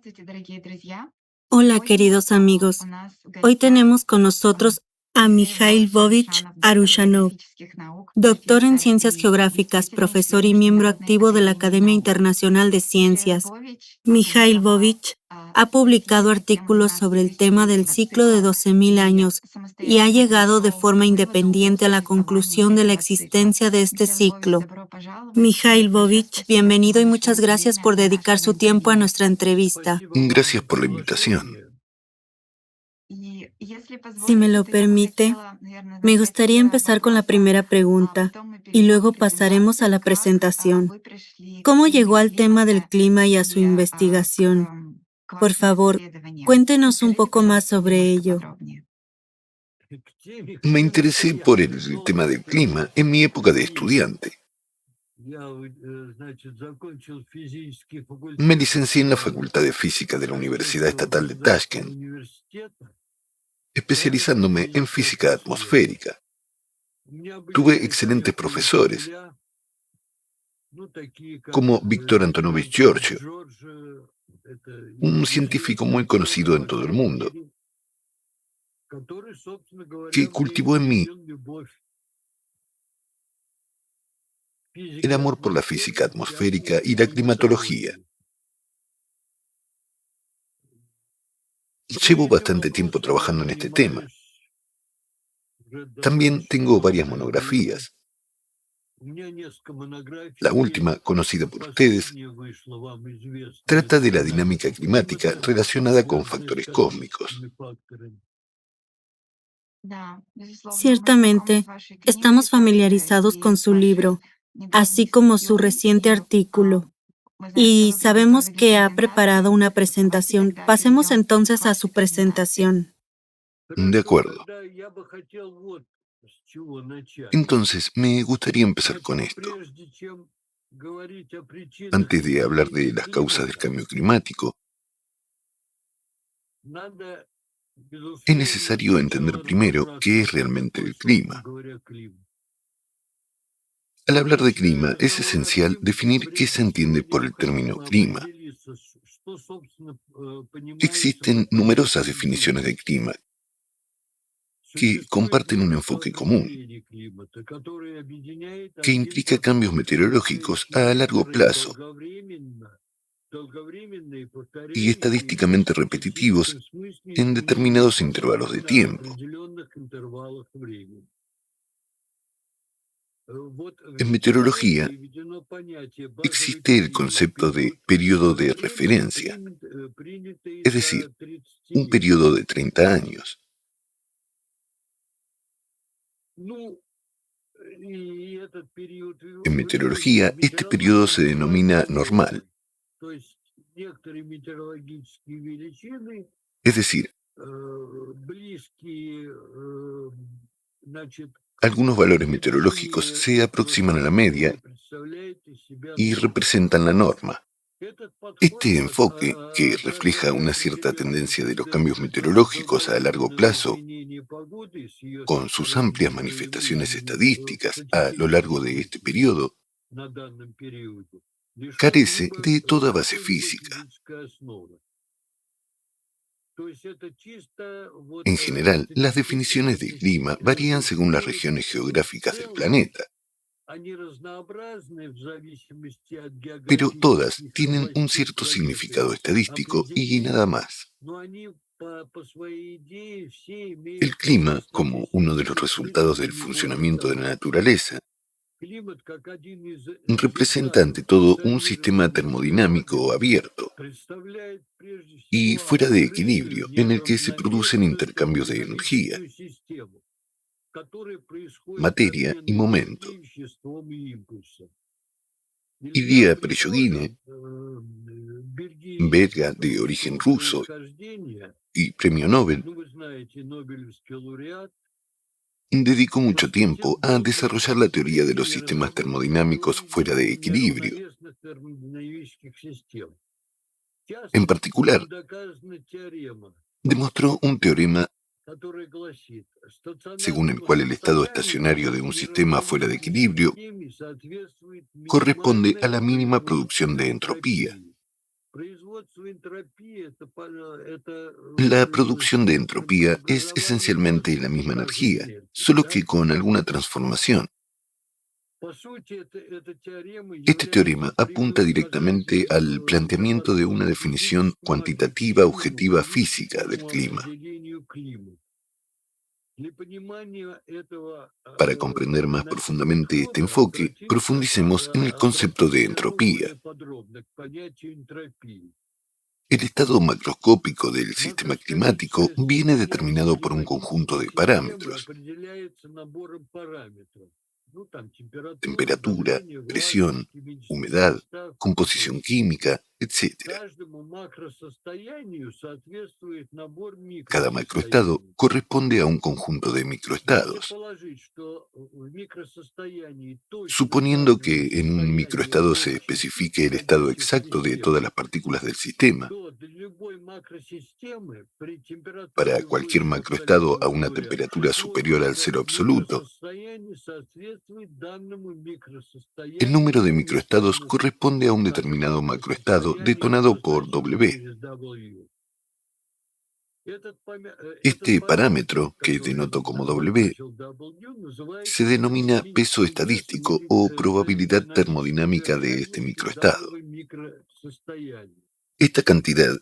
Здравствуйте, дорогие друзья! Hola, Сегодня queridos amigos. у нас в Hoy гостях tenemos con nosotros a Михаил Mikhail Vovich Арушанов, доктор Arushanov, географических наук, doctor en профессор ciencias и geográficas, заместитель profesor y член miembro Международной activo de la академии Academia наук. Internacional de Михаил Ciencias. Вович Mikhail опубликовал Vovich ha publicado статьи на тему artículos sobre el tema del двенадцатитысячелетнего ciclo de цикла 12.000 и años y ha самостоятельно llegado de пришел forma к выводу independiente о a la существовании conclusión de la этого цикла. existencia de este Михаил Вович, ciclo. добро пожаловать и Mikhail большое Vovich, спасибо, что bienvenido вы y нашли muchas gracias время por для dedicar нашего su tiempo a интервью. nuestra entrevista. Gracias por la invitación. И если Si me позволите, lo то я бы permite, хотела, наверное, me начать с gustaría первого empezar con la вопроса, primera а pregunta потом мы y перейдем к luego pasaremos презентации, a la как presentación. вы пришли к ¿Cómo теме llegó al tema del климата clima y a su и investigación? к Por вашим favor, исследованиям? cuéntenos un Расскажите, poco más пожалуйста, sobre немножко ello. подробнее. Me interesé por el tema del clima en mi época de estudiante. Me licencié en la Facultad de Física de la Universidad Estatal de Tashkent, especializándome en física atmosférica. Tuve excelentes profesores, como Víctor Antonovich Giorgio, un científico muy conocido en todo el mundo, que cultivó en mí el amor por la física atmosférica y la climatología. Llevo bastante tiempo trabajando en este tema. También tengo varias monografías. La última, conocida por ustedes, trata de la dinámica climática relacionada con factores cósmicos. Ciertamente, estamos familiarizados con su libro, así como su reciente artículo, y sabemos que ha preparado una presentación. Pasemos entonces a su presentación. De acuerdo. Entonces, me gustaría empezar con esto. Antes de hablar de las causas del cambio climático, es necesario entender primero qué es realmente el clima. Al hablar de clima, es esencial definir qué se entiende por el término clima. Existen numerosas definiciones de clima que comparten un enfoque común, que implica cambios meteorológicos a largo plazo y estadísticamente repetitivos en determinados intervalos de tiempo. En meteorología existe el concepto de periodo de referencia, es decir, un periodo de 30 años. En meteorología, este periodo se denomina normal, es decir, algunos valores meteorológicos se aproximan a la media y representan la norma. Este enfoque, que refleja una cierta tendencia de los cambios meteorológicos a largo plazo, con sus amplias manifestaciones estadísticas a lo largo de este periodo, carece de toda base física. En general, las definiciones de clima varían según las regiones geográficas del planeta, pero todas tienen un cierto significado estadístico y nada más. El clima, como uno de los resultados del funcionamiento de la naturaleza, representa ante todo un sistema termodinámico abierto y fuera de equilibrio en el que se producen intercambios de energía, materia y momento. Ilya Prigogine, belga de origen ruso y premio Nobel, dedicó mucho tiempo a desarrollar la teoría de los sistemas termodinámicos fuera de equilibrio. En particular, demostró un teorema según el cual el estado estacionario de un sistema fuera de equilibrio corresponde a la mínima producción de entropía. La producción de entropía es esencialmente la misma energía, solo que con alguna transformación. Este teorema apunta directamente al planteamiento de una definición cuantitativa objetiva física del clima. Para comprender más profundamente este enfoque, profundicemos en el concepto de entropía. El estado macroscópico del sistema climático viene determinado por un conjunto de parámetros: temperatura, presión, humedad, composición química, etc. Cada macroestado corresponde a un conjunto de microestados. Suponiendo que en un microestado se especifique el estado exacto de todas las partículas del sistema, para cualquier macroestado a una temperatura superior al cero absoluto, el número de microestados corresponde a un determinado macroestado detonado por W. Este parámetro, que denoto como W, se denomina peso estadístico o probabilidad termodinámica de este microestado. Esta cantidad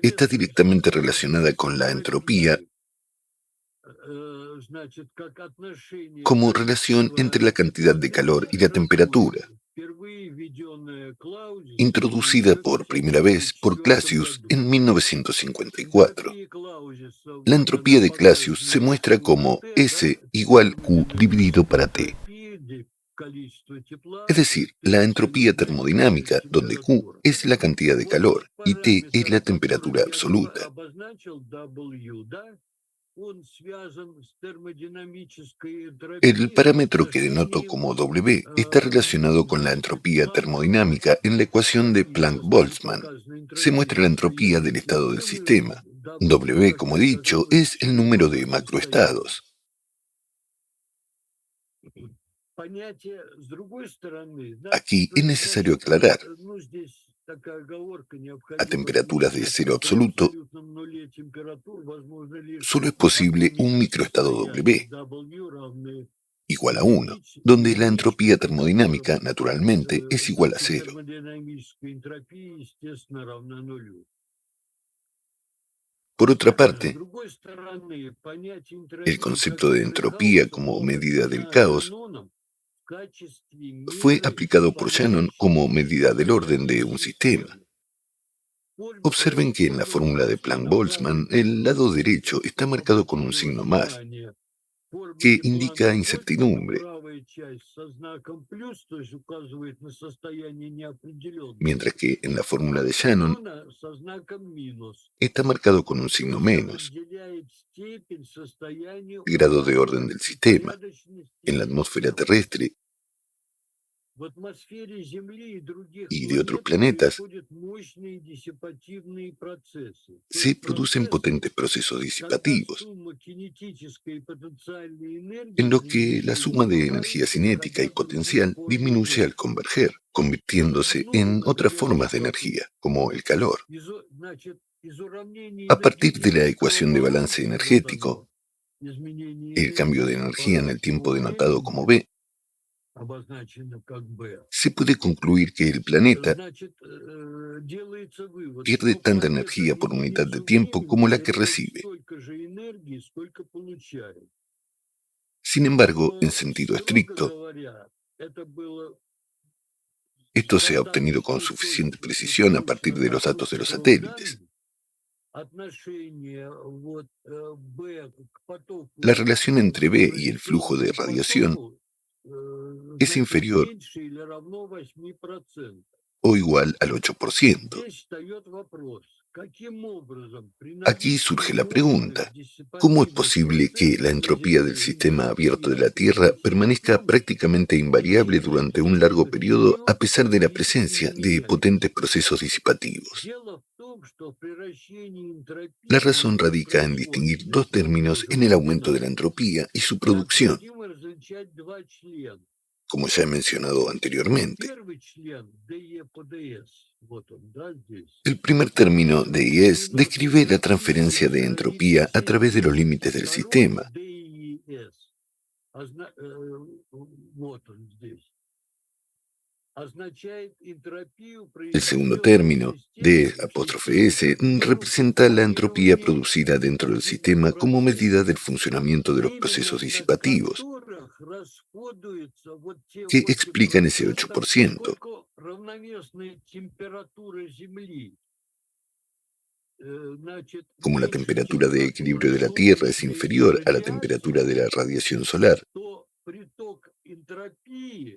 está directamente relacionada con la entropía como relación entre la cantidad de calor y la temperatura, introducida por primera vez por Clausius en 1954. La entropía de Clausius se muestra como S igual Q dividido para T. Es decir, la entropía termodinámica, donde Q es la cantidad de calor y T es la temperatura absoluta. El parámetro que denoto como W está relacionado con la entropía termodinámica en la ecuación de Planck-Boltzmann. Se muestra la entropía del estado del sistema. W, como he dicho, es el número de macroestados. Aquí es necesario aclarar: a temperaturas de cero absoluto, solo es posible un microestado W, igual a 1, donde la entropía termodinámica, naturalmente, es igual a 0. Por otra parte, el concepto de entropía como medida del caos fue aplicado por Shannon como medida del orden de un sistema. Observen que en la fórmula de Planck-Boltzmann el lado derecho está marcado con un signo más, que indica incertidumbre, mientras que en la fórmula de Shannon está marcado con un signo menos, el grado de orden del sistema. En la atmósfera terrestre y de otros planetas se producen potentes procesos disipativos, en los que la suma de energía cinética y potencial disminuye al converger, convirtiéndose en otras formas de energía, como el calor. A partir de la ecuación de balance energético, el cambio de energía en el tiempo denotado como B, se puede concluir que el planeta pierde tanta energía por unidad de tiempo como la que recibe. Sin embargo, en sentido estricto, esto se ha obtenido con suficiente precisión a partir de los datos de los satélites. La relación entre B y el flujo de radiación es inferior o igual al 8%. Aquí surge la pregunta: ¿cómo es posible que la entropía del sistema abierto de la Tierra permanezca prácticamente invariable durante un largo periodo a pesar de la presencia de potentes procesos disipativos? La razón radica en distinguir dos términos en el aumento de la entropía y su producción. como ya he mencionado anteriormente. El primer término de IES describe la transferencia de entropía a través de los límites del sistema. El segundo término, D'(S), representa la entropía producida dentro del sistema como medida del funcionamiento de los procesos disipativos, que explican ese 8%. Como la temperatura de equilibrio de la Tierra es inferior a la temperatura de la radiación solar,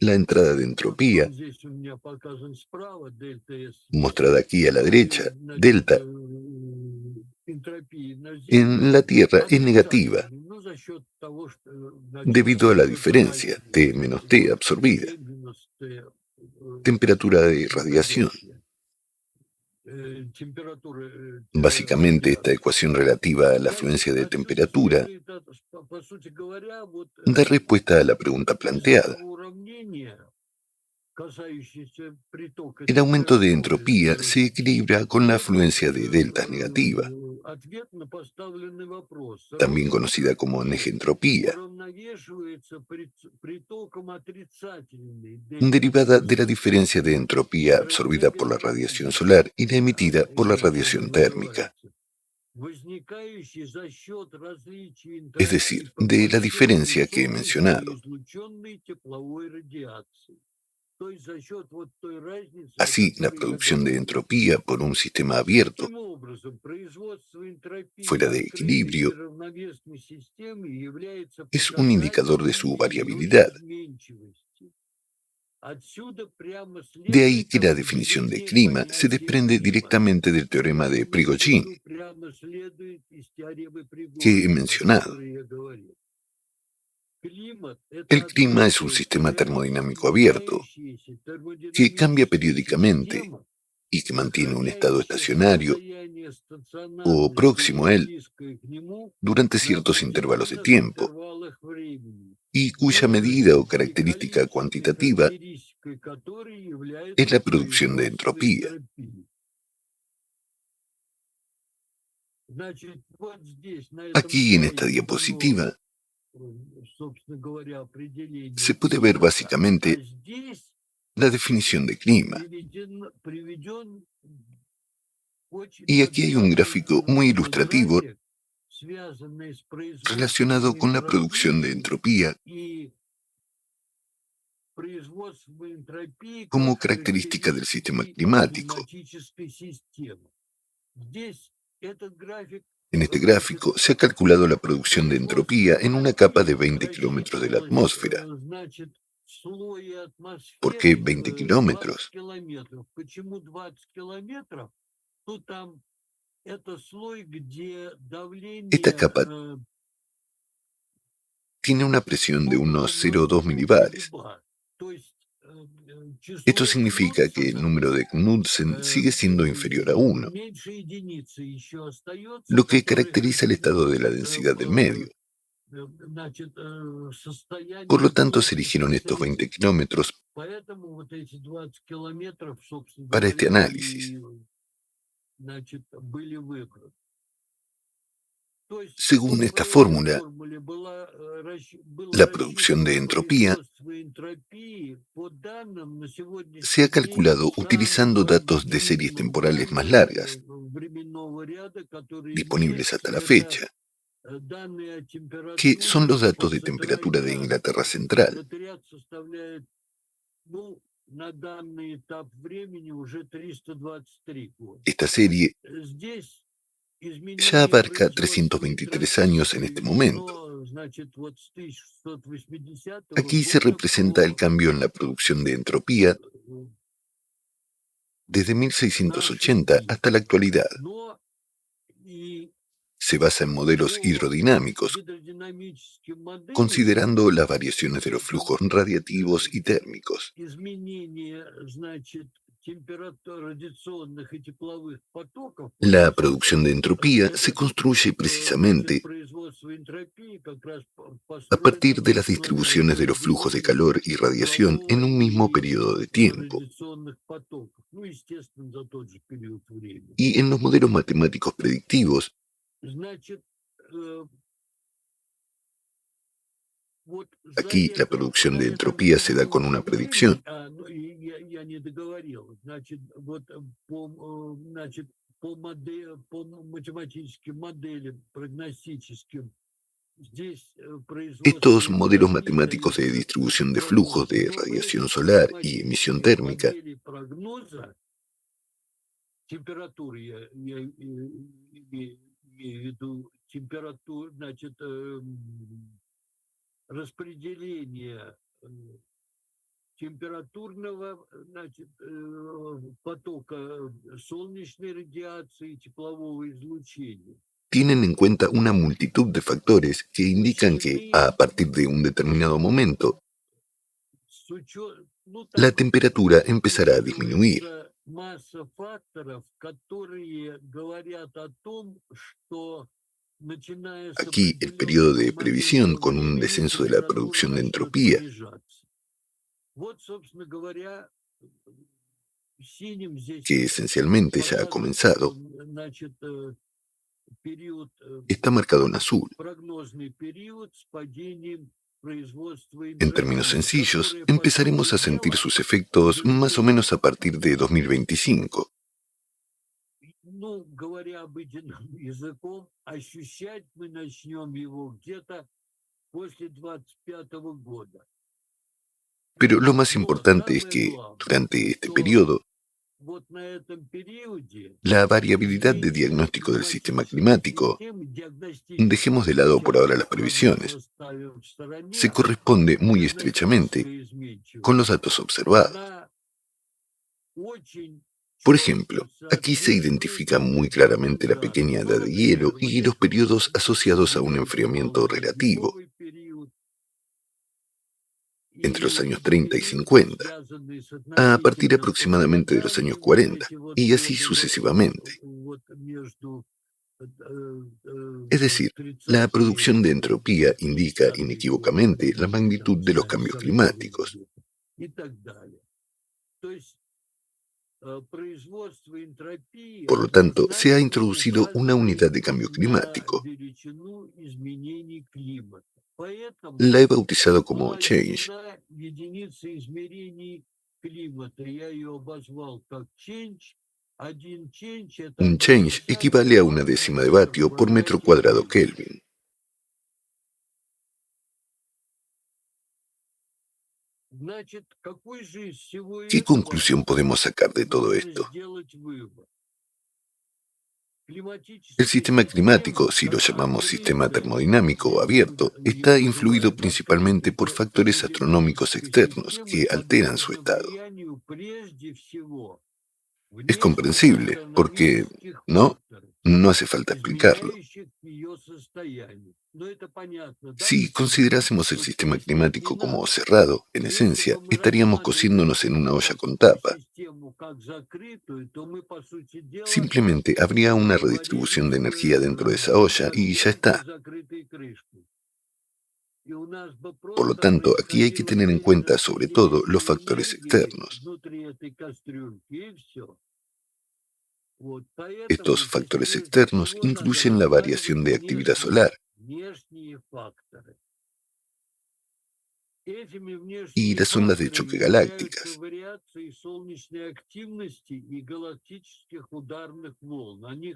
la entrada de entropía, mostrada aquí a la derecha, delta, en la Tierra es negativa, debido a la diferencia T menos T absorbida, temperatura de radiación. Básicamente, esta ecuación relativa a la afluencia de temperatura da respuesta a la pregunta planteada. El aumento de entropía se equilibra con la afluencia de deltas negativa, también conocida como negentropía, derivada de la diferencia de entropía absorbida por la radiación solar y la emitida por la radiación térmica. Es decir, de la diferencia que he mencionado. Así, la producción de entropía por un sistema abierto, fuera de equilibrio, es un indicador de su variabilidad. De ahí que la definición de clima se desprende directamente del teorema de Prigogine, que he mencionado. El clima es un sistema termodinámico abierto, que cambia periódicamente y que mantiene un estado estacionario o próximo a él durante ciertos intervalos de tiempo, y cuya medida o característica cuantitativa es la producción de entropía. Aquí en esta diapositiva se puede ver básicamente la definición de clima. Y aquí hay un gráfico muy ilustrativo relacionado con la producción de entropía como característica del sistema climático. En este gráfico se ha calculado la producción de entropía en una capa de 20 kilómetros de la atmósfera. ¿Por qué 20 kilómetros? Esta capa tiene una presión de unos 0,2 milibares. Esto significa que el número de Knudsen sigue siendo inferior a 1, lo que caracteriza el estado de la densidad del medio. Por lo tanto, se eligieron estos 20 kilómetros para este análisis. Según esta fórmula, la producción de entropía se ha calculado utilizando datos de series temporales más largas, disponibles hasta la fecha, que son los datos de temperatura de Inglaterra Central. Esta serie ya abarca 323 años en este momento. Aquí se representa el cambio en la producción de entropía desde 1680 hasta la actualidad. Se basa en modelos hidrodinámicos, considerando las variaciones de los flujos radiativos y térmicos. La producción de entropía se construye precisamente a partir de las distribuciones de los flujos de calor y radiación en un mismo periodo de tiempo. Y en los modelos matemáticos predictivos, aquí la producción de entropía se da con una predicción. Estos modelos matemáticos de distribución de flujos de radiación solar y emisión térmica tienen en cuenta una multitud de factores que indican que, a partir de un determinado momento, la temperatura empezará a disminuir. Aquí el periodo de previsión con un descenso de la producción de entropía, que esencialmente ya ha comenzado, está marcado en azul. En términos sencillos, empezaremos a sentir sus efectos más o menos a partir de 2025. Pero lo más importante es que, durante este periodo, la variabilidad de diagnóstico del sistema climático, dejemos de lado por ahora las previsiones, se corresponde muy estrechamente con los datos observados. Por ejemplo, aquí se identifica muy claramente la pequeña edad de hielo y los periodos asociados a un enfriamiento relativo entre los años 30 y 50, a partir aproximadamente de los años 40, y así sucesivamente. Es decir, la producción de entropía indica inequívocamente la magnitud de los cambios climáticos. Por lo tanto, se ha introducido una unidad de cambio climático. La he bautizado como change. Un change equivale a una décima de vatio por metro cuadrado Kelvin. ¿Qué conclusión podemos sacar de todo esto? El sistema climático, si lo llamamos sistema termodinámico o abierto, está influido principalmente por factores astronómicos externos que alteran su estado. Es comprensible, porque, no hace falta explicarlo. Si considerásemos el sistema climático como cerrado, en esencia, estaríamos cociéndonos en una olla con tapa. Simplemente habría una redistribución de energía dentro de esa olla y ya está. Por lo tanto, aquí hay que tener en cuenta sobre todo los factores externos. Estos factores externos incluyen la variación de actividad solar y las ondas de choque galácticas.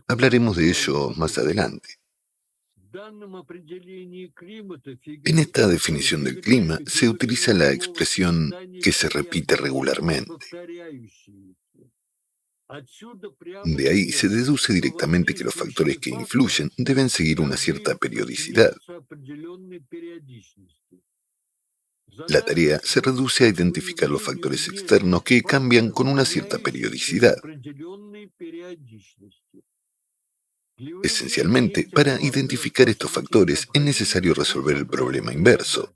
Hablaremos de ello más adelante. En esta definición del clima se utiliza la expresión que se repite regularmente. De ahí se deduce directamente que los factores que influyen deben seguir una cierta periodicidad. La tarea se reduce a identificar los factores externos que cambian con una cierta periodicidad. Esencialmente, para identificar estos factores es necesario resolver el problema inverso.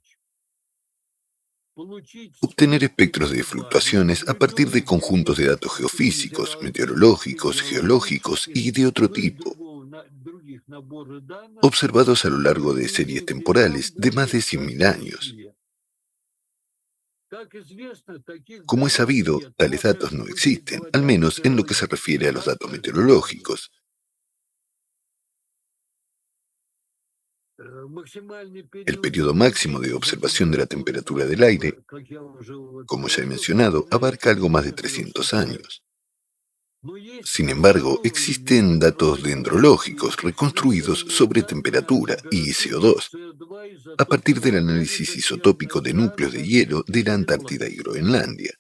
obtener espectros de fluctuaciones a partir de conjuntos de datos geofísicos, meteorológicos, geológicos y de otro tipo, observados a lo largo de series temporales de más de 100.000 años. Como es sabido, tales datos no existen, al menos en lo que se refiere a los datos meteorológicos. El periodo máximo de observación de la temperatura del aire, como ya he mencionado, abarca algo más de 300 años. Sin embargo, existen datos dendrológicos reconstruidos sobre temperatura y CO2 a partir del análisis isotópico de núcleos de hielo de la Antártida y Groenlandia.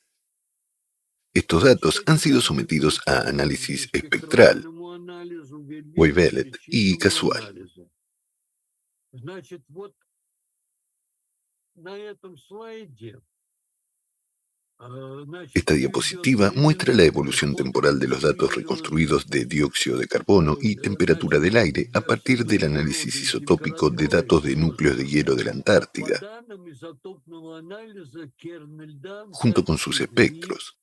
Estos datos han sido sometidos a análisis espectral, wavelet y casual. Esta diapositiva muestra la evolución temporal de los datos reconstruidos de dióxido de carbono y temperatura del aire a partir del análisis isotópico de datos de núcleos de hielo de la Antártida, junto con sus espectros.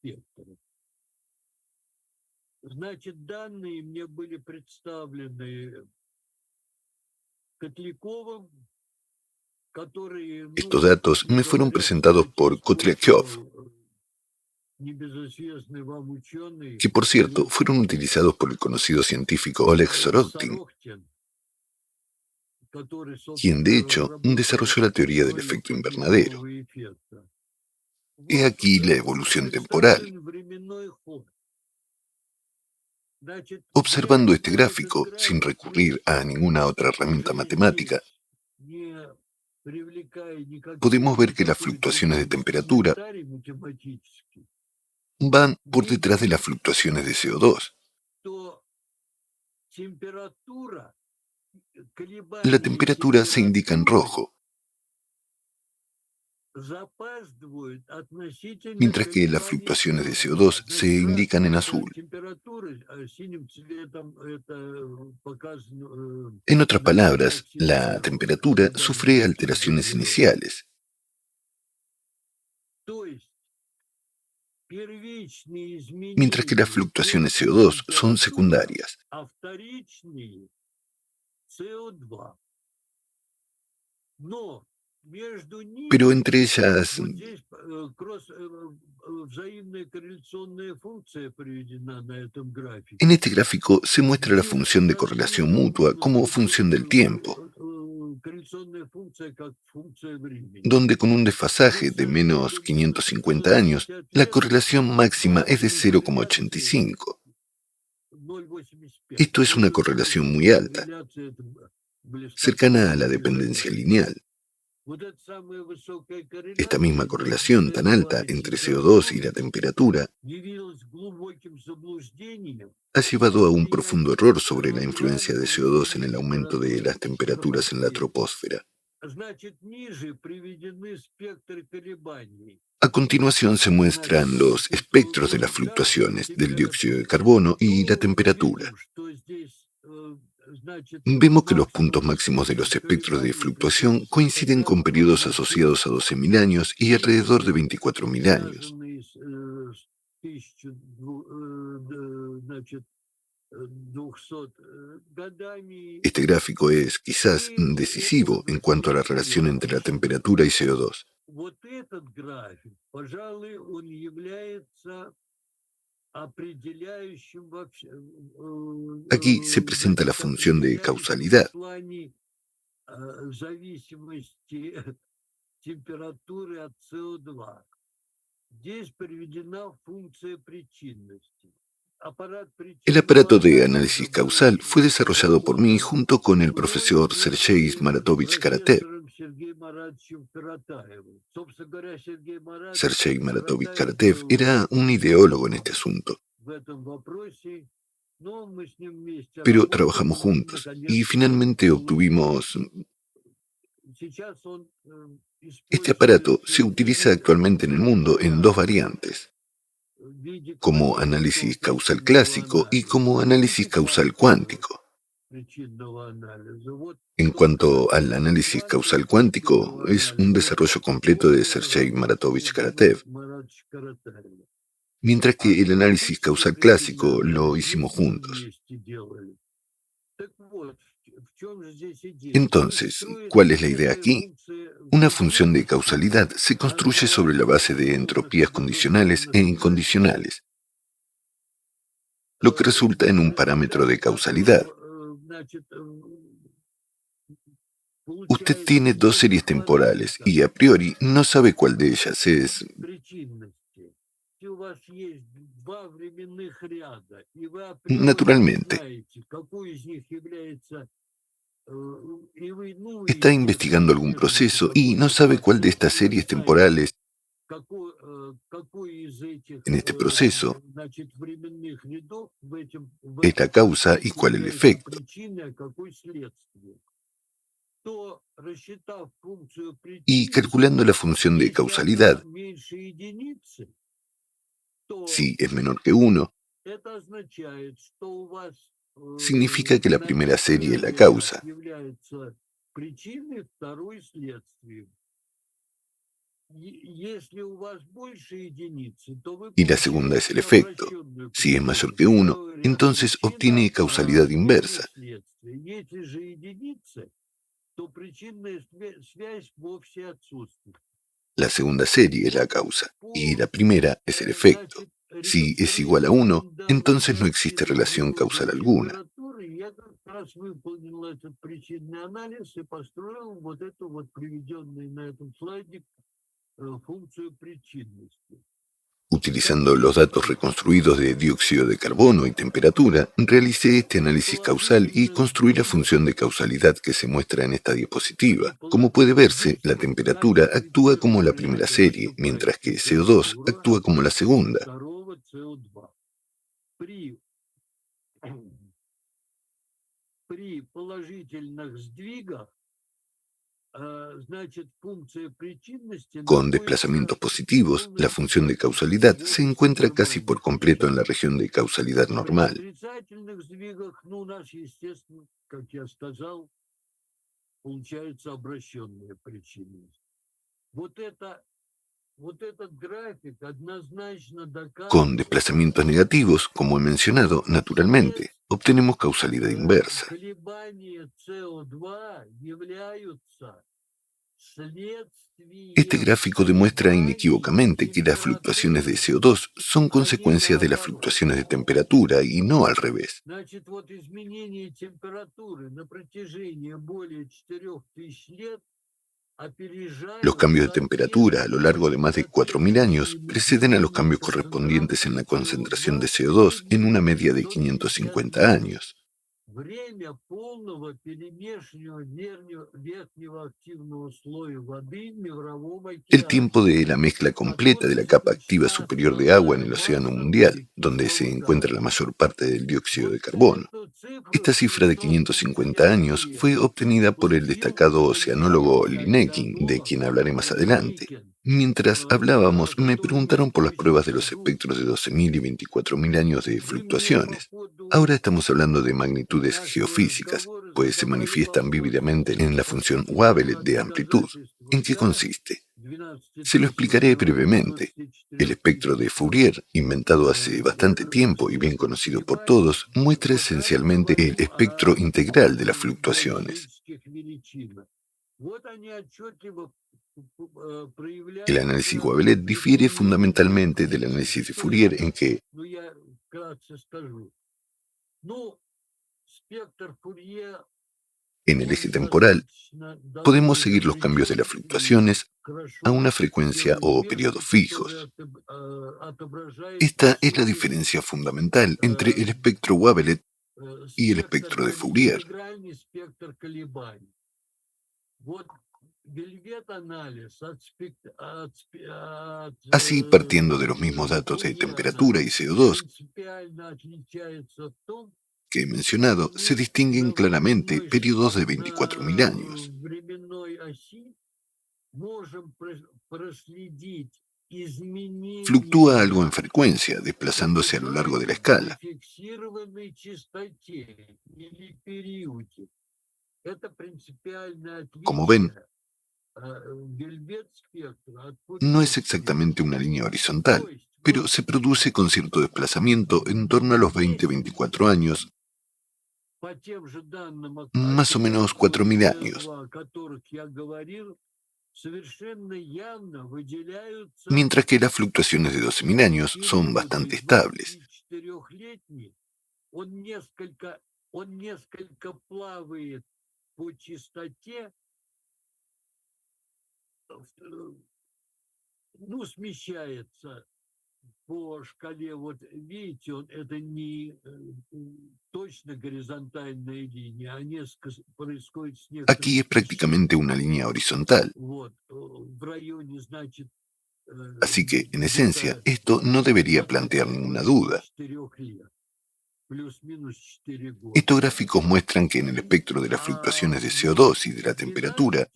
Estos datos me fueron presentados por Kotlyakov, que por cierto fueron utilizados por el conocido científico Oleg Sorokin, quien de hecho desarrolló la teoría del efecto invernadero. He aquí la evolución temporal. Observando este gráfico, sin recurrir a ninguna otra herramienta matemática, podemos ver que las fluctuaciones de temperatura van por detrás de las fluctuaciones de CO2. La temperatura se indica en rojo, mientras que las fluctuaciones de CO2 se indican en azul. En otras palabras, la temperatura sufre alteraciones iniciales. Mientras que las fluctuaciones CO2 son secundarias. Pero entre ellas, en este gráfico se muestra la función de correlación mutua como función del tiempo, donde con un desfasaje de menos 550 años, la correlación máxima es de 0,85. Esto es una correlación muy alta, cercana a la dependencia lineal. Esta misma correlación tan alta entre CO2 y la temperatura ha llevado a un profundo error sobre la influencia de CO2 en el aumento de las temperaturas en la troposfera. A continuación se muestran los espectros de las fluctuaciones del dióxido de carbono y la temperatura. Vemos que los puntos máximos de los espectros de fluctuación coinciden con periodos asociados a 12.000 años y alrededor de 24.000 años. Este gráfico es, quizás, decisivo en cuanto a la relación entre la temperatura y CO2. Aquí se presenta la función de causalidad. El aparato de análisis causal fue desarrollado por mí junto con el profesor Sergei Maratovich Karatev. Sergei Maratovich Karatev era un ideólogo en este asunto. Pero trabajamos juntos y finalmente obtuvimos... Este aparato se utiliza actualmente en el mundo en dos variantes, como análisis causal clásico y como análisis causal cuántico. En cuanto al análisis causal cuántico, es un desarrollo completo de Sergei Maratovich Karatev, mientras que el análisis causal clásico lo hicimos juntos. Entonces, ¿cuál es la idea aquí? Una función de causalidad se construye sobre la base de entropías condicionales e incondicionales, lo que resulta en un parámetro de causalidad. Usted tiene dos series temporales y a priori no sabe cuál de ellas es. Naturalmente, está investigando algún proceso y no sabe cuál de estas series temporales en este proceso es la causa y cuál el efecto. Y calculando la función de causalidad, si es menor que 1, significa que la primera serie es la causa y la segunda es el efecto. Si es mayor que 1, entonces obtiene causalidad inversa. La segunda serie es la causa y la primera es el efecto. Si es igual a 1, entonces no existe relación causal alguna. Utilizando los datos reconstruidos de dióxido de carbono y temperatura, realicé este análisis causal y construí la función de causalidad que se muestra en esta diapositiva. Como puede verse, la temperatura actúa como la primera serie, mientras que CO2 actúa como la segunda. Con desplazamientos positivos, la función de causalidad se encuentra casi por completo en la región de causalidad normal. Con desplazamientos negativos, como he mencionado, naturalmente, obtenemos causalidad inversa. Este gráfico demuestra inequívocamente que las fluctuaciones de CO2 son consecuencias de las fluctuaciones de temperatura y no al revés. Los cambios de temperatura a lo largo de más de 4.000 años preceden a los cambios correspondientes en la concentración de CO2 en una media de 550 años. El tiempo de la mezcla completa de la capa activa superior de agua en el océano mundial, donde se encuentra la mayor parte del dióxido de carbono. Esta cifra de 550 años fue obtenida por el destacado oceanólogo Linekin, de quien hablaré más adelante. Mientras hablábamos, me preguntaron por las pruebas de los espectros de 12.000 y 24.000 años de fluctuaciones. Ahora estamos hablando de magnitudes geofísicas, pues se manifiestan vívidamente en la función Wavelet de amplitud. ¿En qué consiste? Se lo explicaré brevemente. El espectro de Fourier, inventado hace bastante tiempo y bien conocido por todos, muestra esencialmente el espectro integral de las fluctuaciones. El análisis Wavelet difiere fundamentalmente del análisis de Fourier en que en el eje temporal podemos seguir los cambios de las fluctuaciones a una frecuencia o periodos fijos. Esta es la diferencia fundamental entre el espectro Wavelet y el espectro de Fourier. Así, partiendo de los mismos datos de temperatura y CO2 que he mencionado, se distinguen claramente periodos de 24.000 años. Fluctúa algo en frecuencia, desplazándose a lo largo de la escala. Como ven, no es exactamente una línea horizontal, pero se produce con cierto desplazamiento en torno a los 20-24 años, más o menos 4.000 años, mientras que las fluctuaciones de 12.000 años son bastante estables. Aquí es prácticamente una línea horizontal, así que, en esencia, esto no debería plantear ninguna duda. Estos gráficos muestran que en el espectro de las fluctuaciones de CO2 y de la temperatura,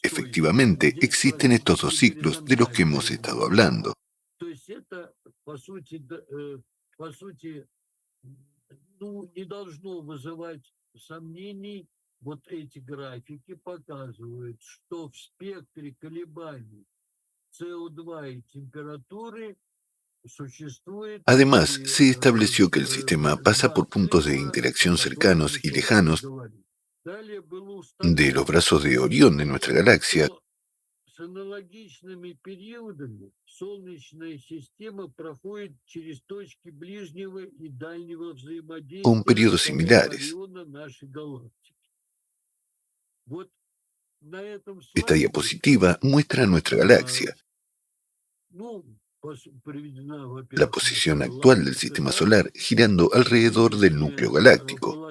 efectivamente existen estos dos ciclos de los que hemos estado hablando. Además, se estableció que el sistema pasa por puntos de interacción cercanos y lejanos de los brazos de Orión de nuestra galaxia, con periodos similares. Esta diapositiva muestra nuestra galaxia, la posición actual del sistema solar girando alrededor del núcleo galáctico,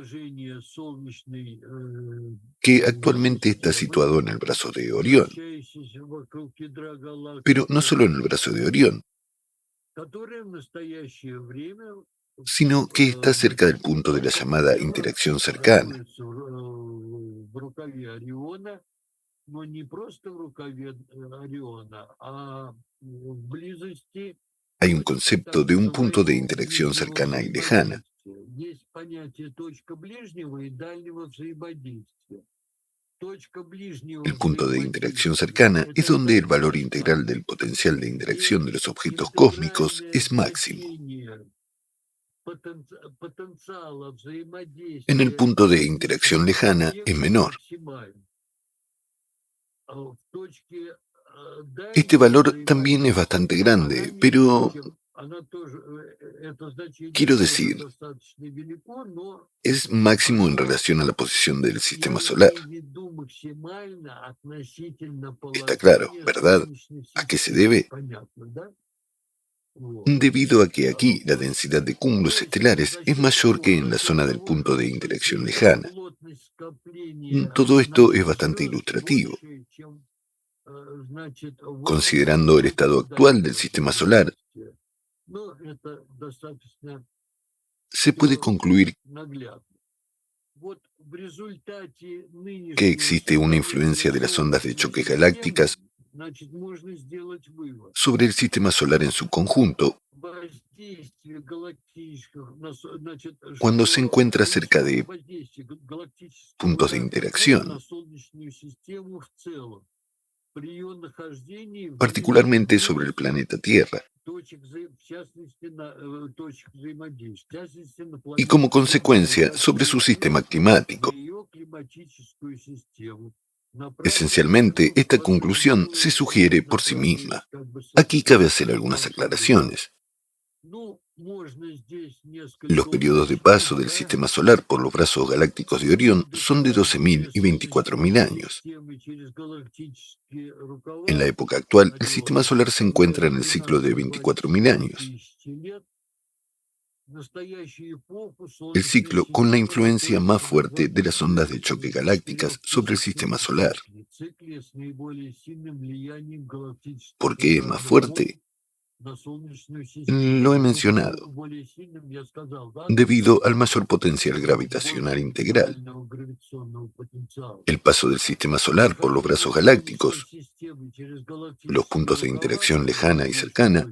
que actualmente está situado en el brazo de Orión. Pero no solo en el brazo de Orión, sino que está cerca del punto de la llamada interacción cercana. Hay un concepto de un punto de interacción cercana y lejana. El punto de interacción cercana es donde el valor integral del potencial de interacción de los objetos cósmicos es máximo. En el punto de interacción lejana es menor. Este valor también es bastante grande, pero quiero decir, es máximo en relación a la posición del sistema solar. Está claro, ¿verdad? ¿A qué se debe? Debido a que aquí la densidad de cúmulos estelares es mayor que en la zona del punto de interacción lejana. Todo esto es bastante ilustrativo. Considerando el estado actual del sistema solar, se puede concluir que existe una influencia de las ondas de choque galácticas sobre el sistema solar en su conjunto cuando se encuentra cerca de puntos de interacción, particularmente sobre el planeta Tierra, y como consecuencia sobre su sistema climático. Esencialmente, esta conclusión se sugiere por sí misma. Aquí cabe hacer algunas aclaraciones. Los periodos de paso del sistema solar por los brazos galácticos de Orión son de 12.000 y 24.000 años. En la época actual, el sistema solar se encuentra en el ciclo de 24.000 años. El ciclo con la influencia más fuerte de las ondas de choque galácticas sobre el sistema solar. ¿Por qué es más fuerte? Lo he mencionado, debido al mayor potencial gravitacional integral. El paso del sistema solar por los brazos galácticos, los puntos de interacción lejana y cercana,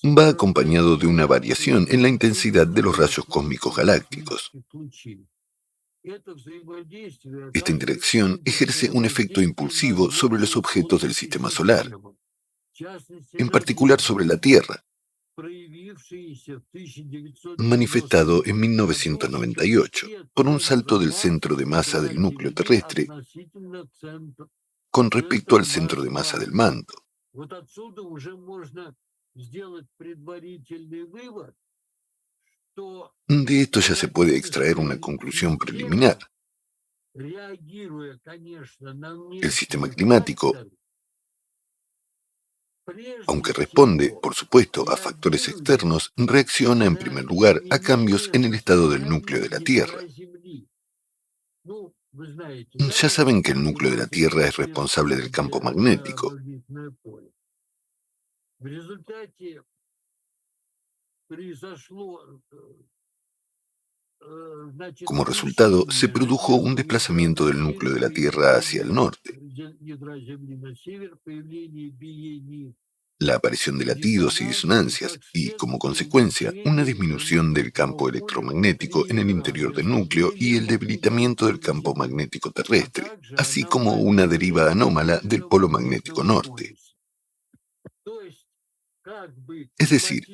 va acompañado de una variación en la intensidad de los rayos cósmicos galácticos. Esta interacción ejerce un efecto impulsivo sobre los objetos del sistema solar, en particular sobre la Tierra, manifestado en 1998 por un salto del centro de masa del núcleo terrestre con respecto al centro de masa del manto. De esto ya se puede extraer una conclusión preliminar. El sistema climático, aunque responde, por supuesto, a factores externos, reacciona en primer lugar a cambios en el estado del núcleo de la Tierra. Ya saben que el núcleo de la Tierra es responsable del campo magnético. Como resultado, se produjo un desplazamiento del núcleo de la Tierra hacia el norte. La aparición de latidos y disonancias y, como consecuencia, una disminución del campo electromagnético en el interior del núcleo y el debilitamiento del campo magnético terrestre, así como una deriva anómala del polo magnético norte. Es decir,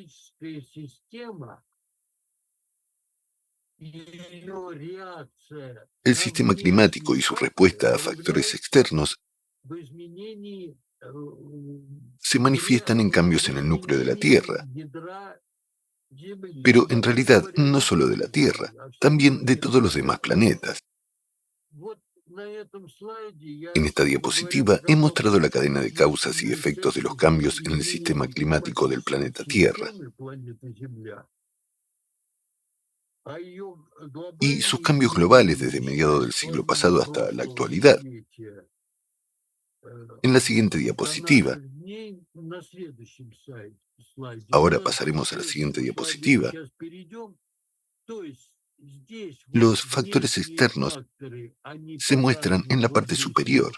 el sistema climático y su respuesta a factores externos se manifiestan en cambios en el núcleo de la Tierra, pero en realidad no solo de la Tierra, también de todos los demás planetas. En esta diapositiva he mostrado la cadena de causas y efectos de los cambios en el sistema climático del planeta Tierra y sus cambios globales desde mediados del siglo pasado hasta la actualidad. En la siguiente diapositiva. Ahora pasaremos a la siguiente diapositiva. Los factores externos se muestran en la parte superior.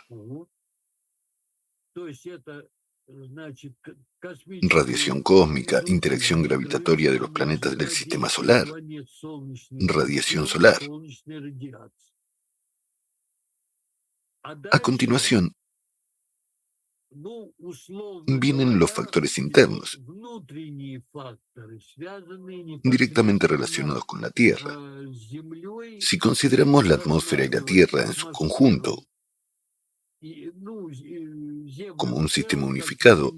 Radiación cósmica, interacción gravitatoria de los planetas del sistema solar, radiación solar. A continuación, vienen los factores internos, directamente relacionados con la Tierra. Si consideramos la atmósfera y la Tierra en su conjunto como un sistema unificado,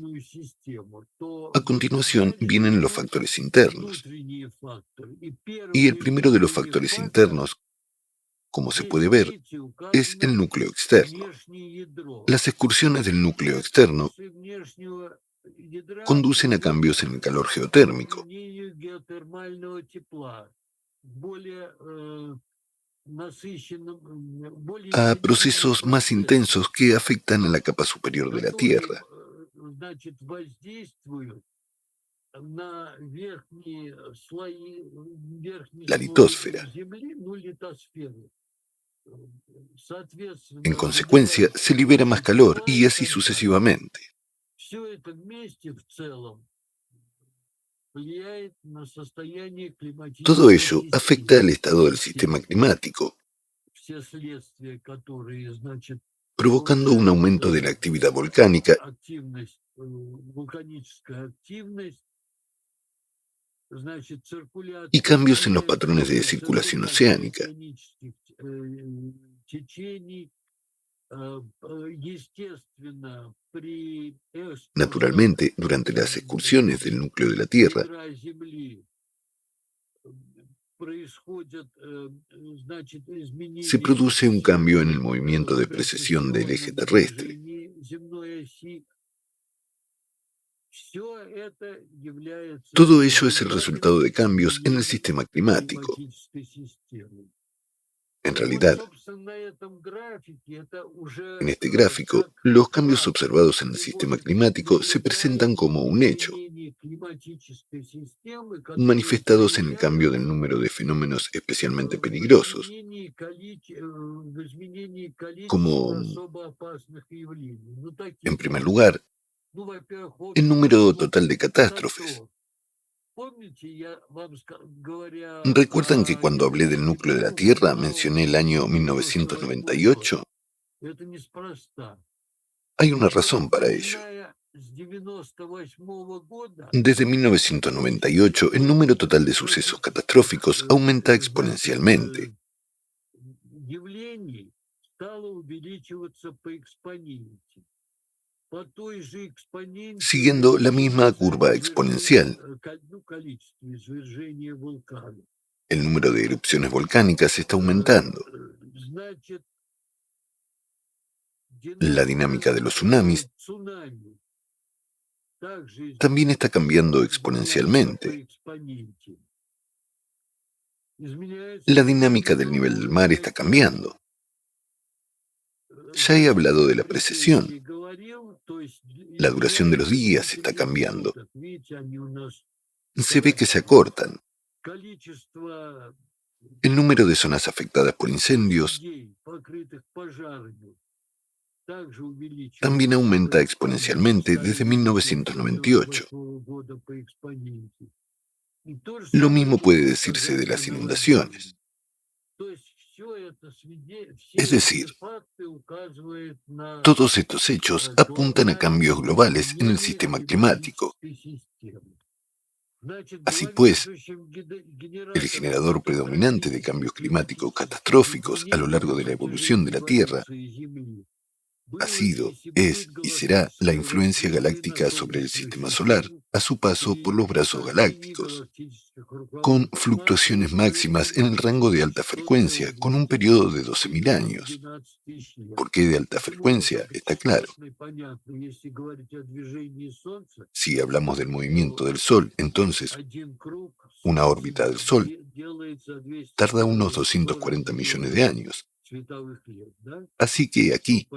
a continuación vienen los factores internos. Y el primero de los factores internos, como se puede ver, es el núcleo externo. Las excursiones del núcleo externo conducen a cambios en el calor geotérmico, a procesos más intensos que afectan a la capa superior de la Tierra. La litosfera. En consecuencia, se libera más calor y así sucesivamente. Todo ello afecta al estado del sistema climático, provocando un aumento de la actividad volcánica y cambios en los patrones de circulación oceánica. Naturalmente, durante las excursiones del núcleo de la Tierra, se produce un cambio en el movimiento de precesión del eje terrestre. Todo ello es el resultado de cambios en el sistema climático. En realidad, en este gráfico, los cambios observados en el sistema climático se presentan como un hecho, manifestados en el cambio del número de fenómenos especialmente peligrosos, como, en primer lugar, el número total de catástrofes. ¿Recuerdan que cuando hablé del núcleo de la Tierra mencioné el año 1998? Hay una razón para ello. Desde 1998, el número total de sucesos catastróficos aumenta exponencialmente, siguiendo la misma curva exponencial. El número de erupciones volcánicas está aumentando. La dinámica de los tsunamis también está cambiando exponencialmente. La dinámica del nivel del mar está cambiando. Ya he hablado de la precesión. La duración de los días está cambiando. Se ve que se acortan. El número de zonas afectadas por incendios también aumenta exponencialmente desde 1998. Lo mismo puede decirse de las inundaciones. Es decir, todos estos hechos apuntan a cambios globales en el sistema climático. Así pues, el generador predominante de cambios climáticos catastróficos a lo largo de la evolución de la Tierra ha sido, es y será la influencia galáctica sobre el sistema solar a su paso por los brazos galácticos, con fluctuaciones máximas en el rango de alta frecuencia, con un periodo de 12.000 años. ¿Por qué de alta frecuencia? Está claro. Si hablamos del movimiento del Sol, entonces, una órbita del Sol tarda unos 240 millones de años. Así que aquí,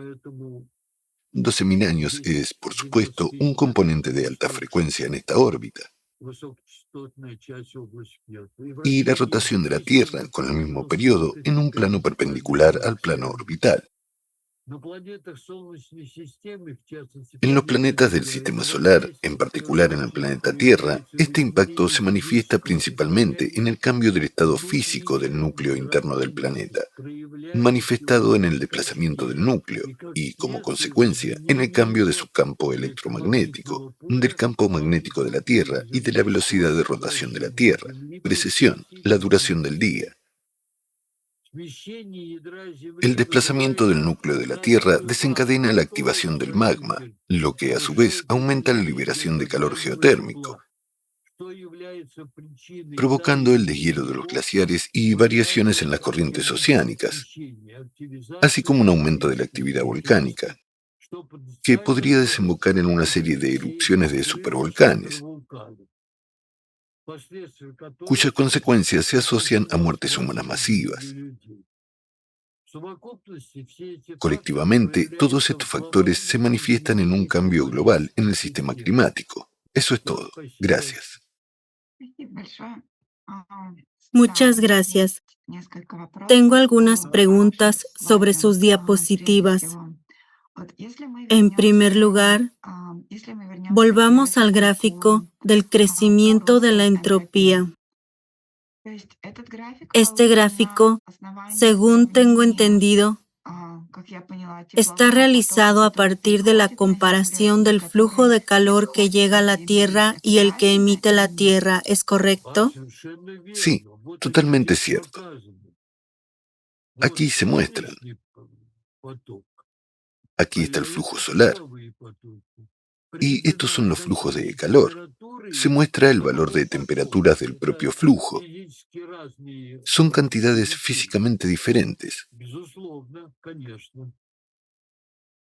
12.000 años es, por supuesto, un componente de alta frecuencia en esta órbita. Y la rotación de la Tierra con el mismo periodo en un plano perpendicular al plano orbital. En los planetas del sistema solar, en particular en el planeta Tierra, este impacto se manifiesta principalmente en el cambio del estado físico del núcleo interno del planeta, manifestado en el desplazamiento del núcleo y, como consecuencia, en el cambio de su campo electromagnético, del campo magnético de la Tierra y de la velocidad de rotación de la Tierra, precesión, la duración del día. El desplazamiento del núcleo de la Tierra desencadena la activación del magma, lo que a su vez aumenta la liberación de calor geotérmico, provocando el deshielo de los glaciares y variaciones en las corrientes oceánicas, así como un aumento de la actividad volcánica, que podría desembocar en una serie de erupciones de supervolcanes, cuyas consecuencias se asocian a muertes humanas masivas. Colectivamente, todos estos factores se manifiestan en un cambio global en el sistema climático. Eso es todo. Gracias. Спасибо большое. А, Да, Muchas у меня gracias. есть несколько Tengo вопросов algunas по вашим preguntas sobre слайдам sus diapositivas. третьего. Вот если мы En primer lugar, к volvamos al графику gráfico del crecimiento de la entropии. entropía. То есть этот график Este получен на gráfico, основании según tengo сравнения, entendido, как я поняла, está теплового realizado потока, a который partir de la приходит на comparación Землю и del flujo который de calor que исходит llega a от la Земли. Tierra Это y el que правильно emite la или нет? Tierra. ¿Es correcto? Sí, totalmente cierto. Aquí se muestran. Aquí está el flujo solar. Y estos son los flujos de calor. Se muestra el valor de temperaturas del propio flujo. Son cantidades físicamente diferentes.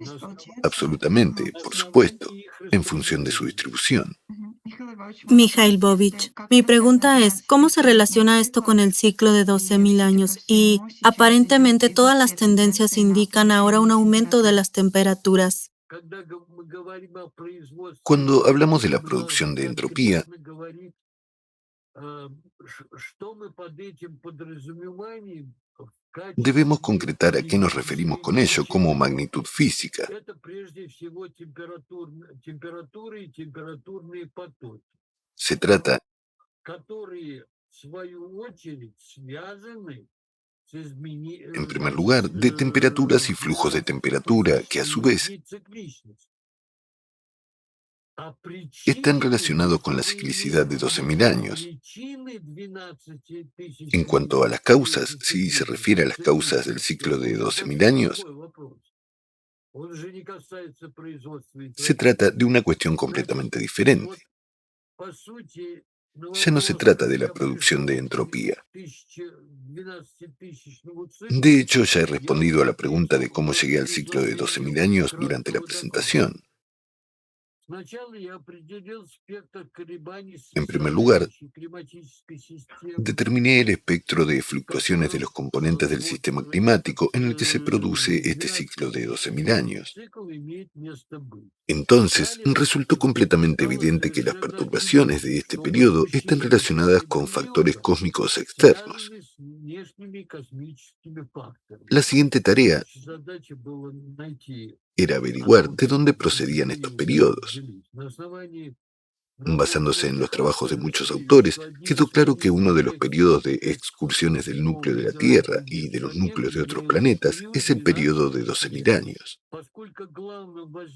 То есть получается, Absolutamente, por supuesto, en función de su distribución. Михаил Mikhailovich, mi pregunta es, ¿cómo se relaciona esto con el ciclo de 12.000 años? Y aparentemente todas las tendencias indican ahora un aumento de las temperaturas. Cuando hablamos de la producción de entropía, debemos concretar a qué nos referimos con ello como magnitud física. Se trata, en primer lugar, de temperaturas y flujos de temperatura que, a su vez, están relacionados con la ciclicidad de 12.000 años. En cuanto a las causas, si se refiere a las causas del ciclo de 12.000 años, se trata de una cuestión completamente diferente. Ya no se trata de la producción de entropía. De hecho, ya he respondido a la pregunta de cómo llegué al ciclo de 12.000 años durante la presentación. En primer lugar, determiné el espectro de fluctuaciones de los componentes del sistema climático en el que se produce este ciclo de 12.000 años. Entonces, resultó completamente evidente que las perturbaciones de este periodo están relacionadas con factores cósmicos externos. La siguiente tarea era averiguar de dónde procedían estos periodos. Basándose en los trabajos de muchos autores, quedó claro que uno de los periodos de excursiones del núcleo de la Tierra y de los núcleos de otros planetas es el periodo de 12.000 años.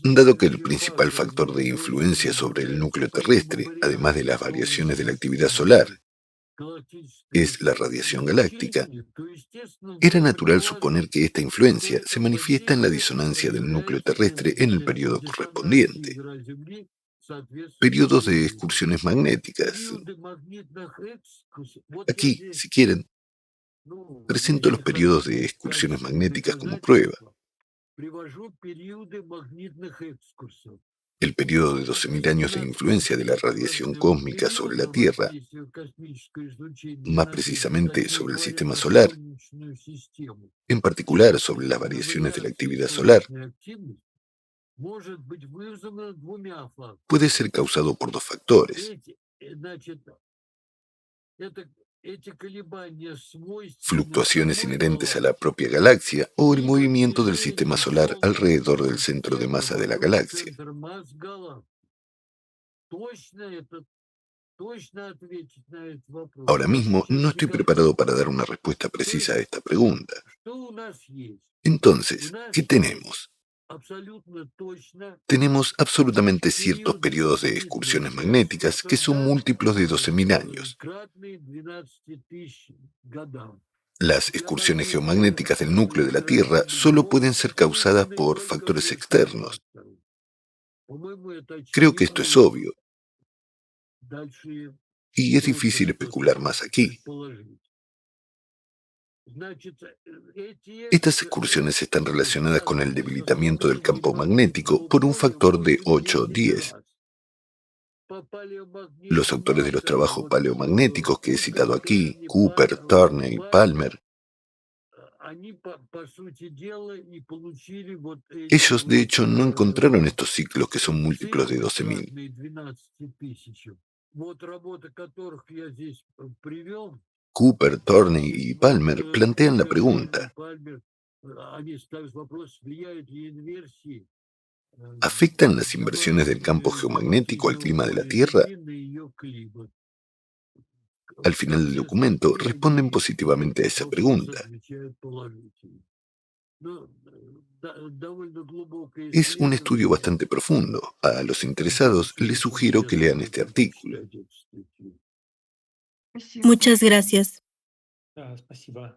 Dado que el principal factor de influencia sobre el núcleo terrestre, además de las variaciones de la actividad solar, es la radiación galáctica, era natural suponer que esta influencia se manifiesta en la disonancia del núcleo terrestre en el periodo correspondiente. Periodos de excursiones magnéticas. Aquí, si quieren, presento los periodos de excursiones magnéticas como prueba. El periodo de 12.000 años de influencia de la radiación cósmica sobre la Tierra, más precisamente sobre el sistema solar, en particular sobre las variaciones de la actividad solar, puede ser causado por dos factores: fluctuaciones inherentes a la propia galaxia o el movimiento del sistema solar alrededor del centro de masa de la galaxia. Ahora mismo no estoy preparado para dar una respuesta precisa a esta pregunta. Entonces, ¿qué tenemos? Tenemos absolutamente ciertos periodos de excursiones magnéticas que son múltiplos de 12.000 años. Las excursiones geomagnéticas del núcleo de la Tierra solo pueden ser causadas por factores externos. Creo que esto es obvio, y es difícil especular más aquí. Estas excursiones están relacionadas con el debilitamiento del campo magnético por un factor de 8-10. Los autores de los trabajos paleomagnéticos que he citado aquí, Cooper, Turner y Palmer, ellos de hecho no encontraron estos ciclos que son múltiplos de 12.000. Cooper, Turner y Palmer plantean la pregunta: ¿afectan las inversiones del campo geomagnético al clima de la Tierra? Al final del documento responden positivamente a esa pregunta. Es un estudio bastante profundo. A los interesados les sugiero que lean este artículo. Muchas gracias.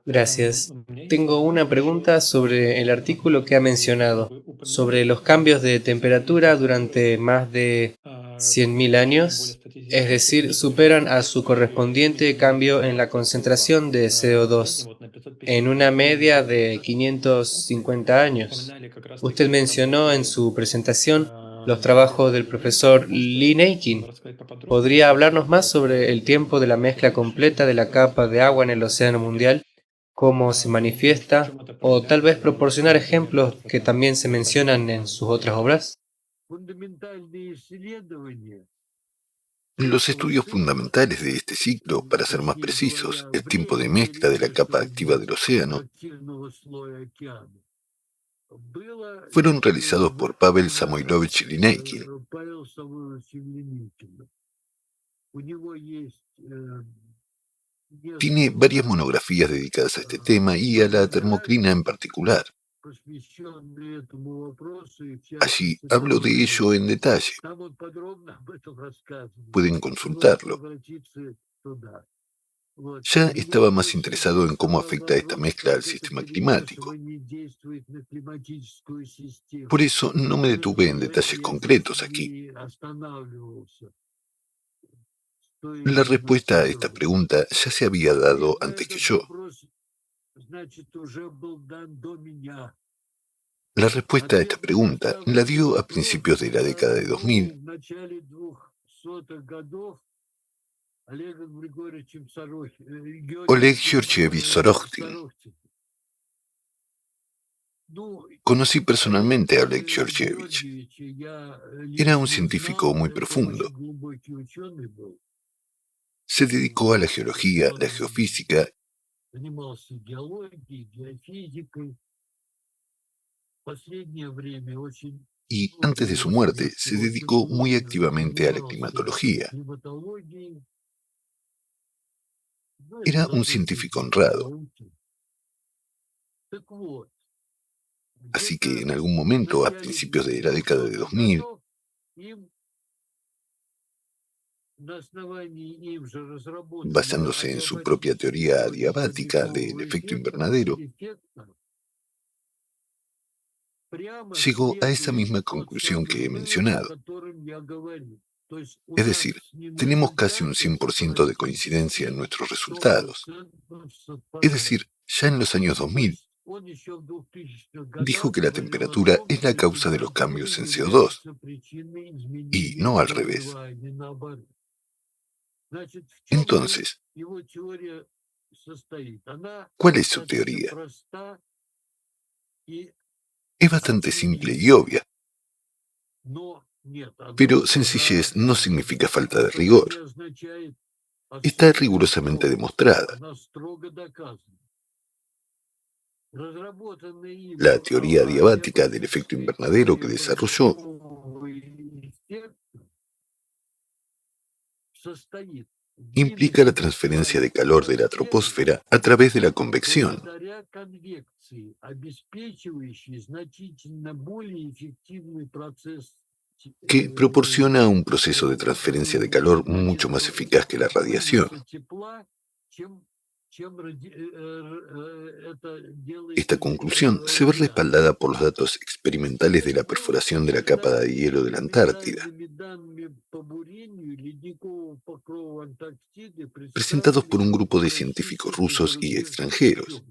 Gracias. Tengo una pregunta sobre el artículo que ha mencionado, sobre los cambios de temperatura durante más de 100.000 años, es decir, superan a su correspondiente cambio en la concentración de CO2 en una media de 550 años. Usted mencionó en su presentación los trabajos del profesor Linейкин. ¿Podría hablarnos más sobre el tiempo de la mezcla completa de la capa de agua en el océano mundial? ¿Cómo se manifiesta? O tal vez proporcionar ejemplos que también se mencionan en sus otras obras. Los estudios fundamentales de este ciclo, para ser más precisos, el tiempo de mezcla de la capa activa del océano, fueron realizados por Pavel Samoilovich Linейкин. Tiene varias monografías dedicadas a este tema y a la termocrina en particular. Allí hablo de ello en detalle. Pueden consultarlo. Ya estaba más interesado en cómo afecta esta mezcla al sistema climático. Por eso no me detuve en detalles concretos aquí. La respuesta a esta pregunta ya se había dado antes que yo. La respuesta a esta pregunta la dio a principios de la década de 2000 Oleg Georgievich Sorokhtin. Conocí personalmente a Oleg Georgievich. Era un científico muy profundo. Se dedicó a la geología, la geofísica y antes de su muerte se dedicó muy activamente a la climatología. Era un científico honrado. Así que en algún momento, a principios de la década de 2000, basándose en su propia teoría adiabática del efecto invernadero, llegó a esa misma conclusión que he mencionado. Es decir, tenemos casi un 100% de coincidencia en nuestros resultados. Es decir, ya en los años 2000, dijo que la temperatura es la causa de los cambios en CO2, y no al revés. Entonces, ¿cuál es su teoría? Es bastante simple y obvia, pero sencillez no significa falta de rigor. Está rigurosamente demostrada. La teoría adiabática del efecto invernadero que desarrolló implica la transferencia de calor de la troposfera a través de la convección, que proporciona un proceso de transferencia de calor mucho más eficaz que la radiación. Esta conclusión se ve respaldada por los datos experimentales de la perforación de la capa de hielo de la Antártida, presentados por un grupo de científicos rusos y extranjeros.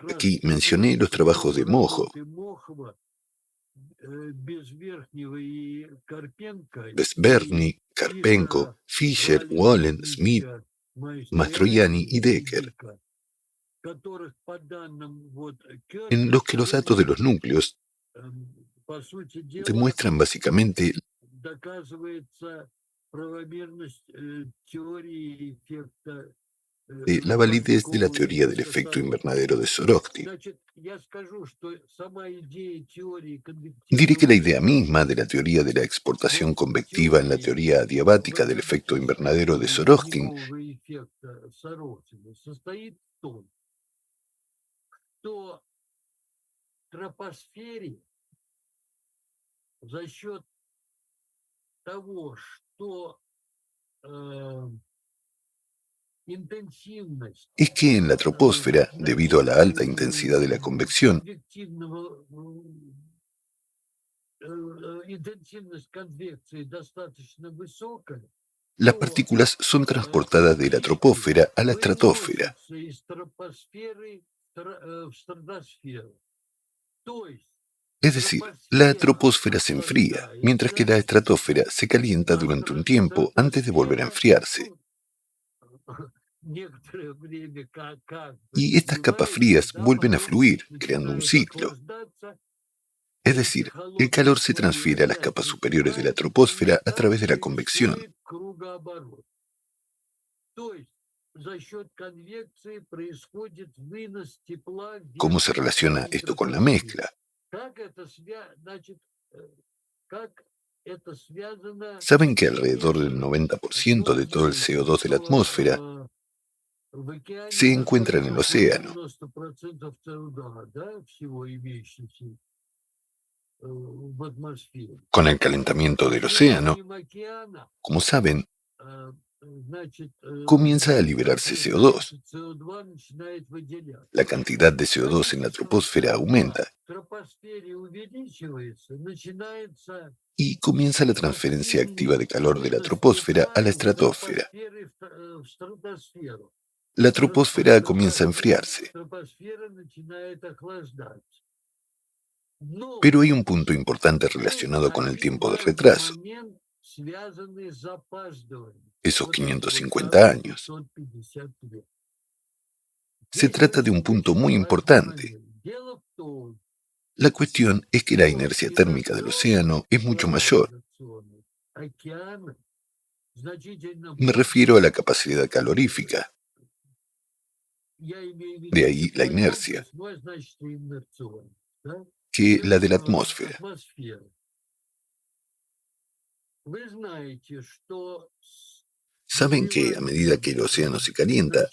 Aquí mencioné los trabajos de Mojov, Bezberny, Karpenko, Fisher, Wallen, Smith, Mastroianni y Decker, en los que los datos de los núcleos demuestran básicamente la validez de la teoría del efecto invernadero de Sorokhtin. Diré que la idea misma de la teoría de la exportación convectiva en la teoría adiabática del efecto invernadero de Sorokhtin es que en la troposfera, debido a la alta intensidad de la convección, las partículas son transportadas de la troposfera a la estratosfera. Es decir, la troposfera se enfría, mientras que la estratosfera se calienta durante un tiempo antes de volver a enfriarse. Y estas capas frías vuelven a fluir, creando un ciclo. Es decir, el calor se transfiere a las capas superiores de la troposfera a través de la convección. ¿Cómo se relaciona esto con la mezcla? ¿Saben que alrededor del 90% de todo el CO2 de la atmósfera se encuentra en el océano? Con el calentamiento del océano, como saben, comienza a liberarse CO2. La cantidad de CO2 en la troposfera aumenta y comienza la transferencia activa de calor de la troposfera a la estratosfera. La troposfera comienza a enfriarse. Pero hay un punto importante relacionado con el tiempo de retraso, esos 550 años. Se trata de un punto muy importante. La cuestión es que la inercia térmica del océano es mucho mayor. Me refiero a la capacidad calorífica. De ahí la inercia, que la de la atmósfera. Saben que a medida que el océano se calienta,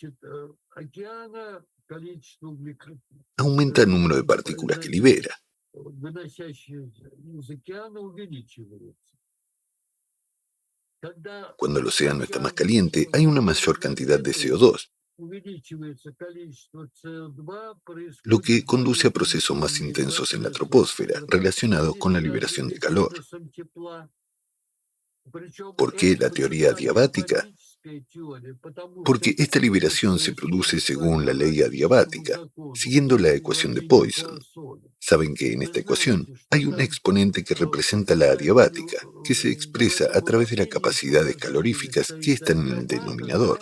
aumenta el número de partículas que libera. Cuando el océano está más caliente, hay una mayor cantidad de CO2, lo que conduce a procesos más intensos en la troposfera relacionados con la liberación de calor. ¿Por qué la teoría adiabática? Porque esta liberación se produce según la ley adiabática, siguiendo la ecuación de Poisson. Saben que en esta ecuación hay un exponente que representa la adiabática, que se expresa a través de las capacidades caloríficas que están en el denominador.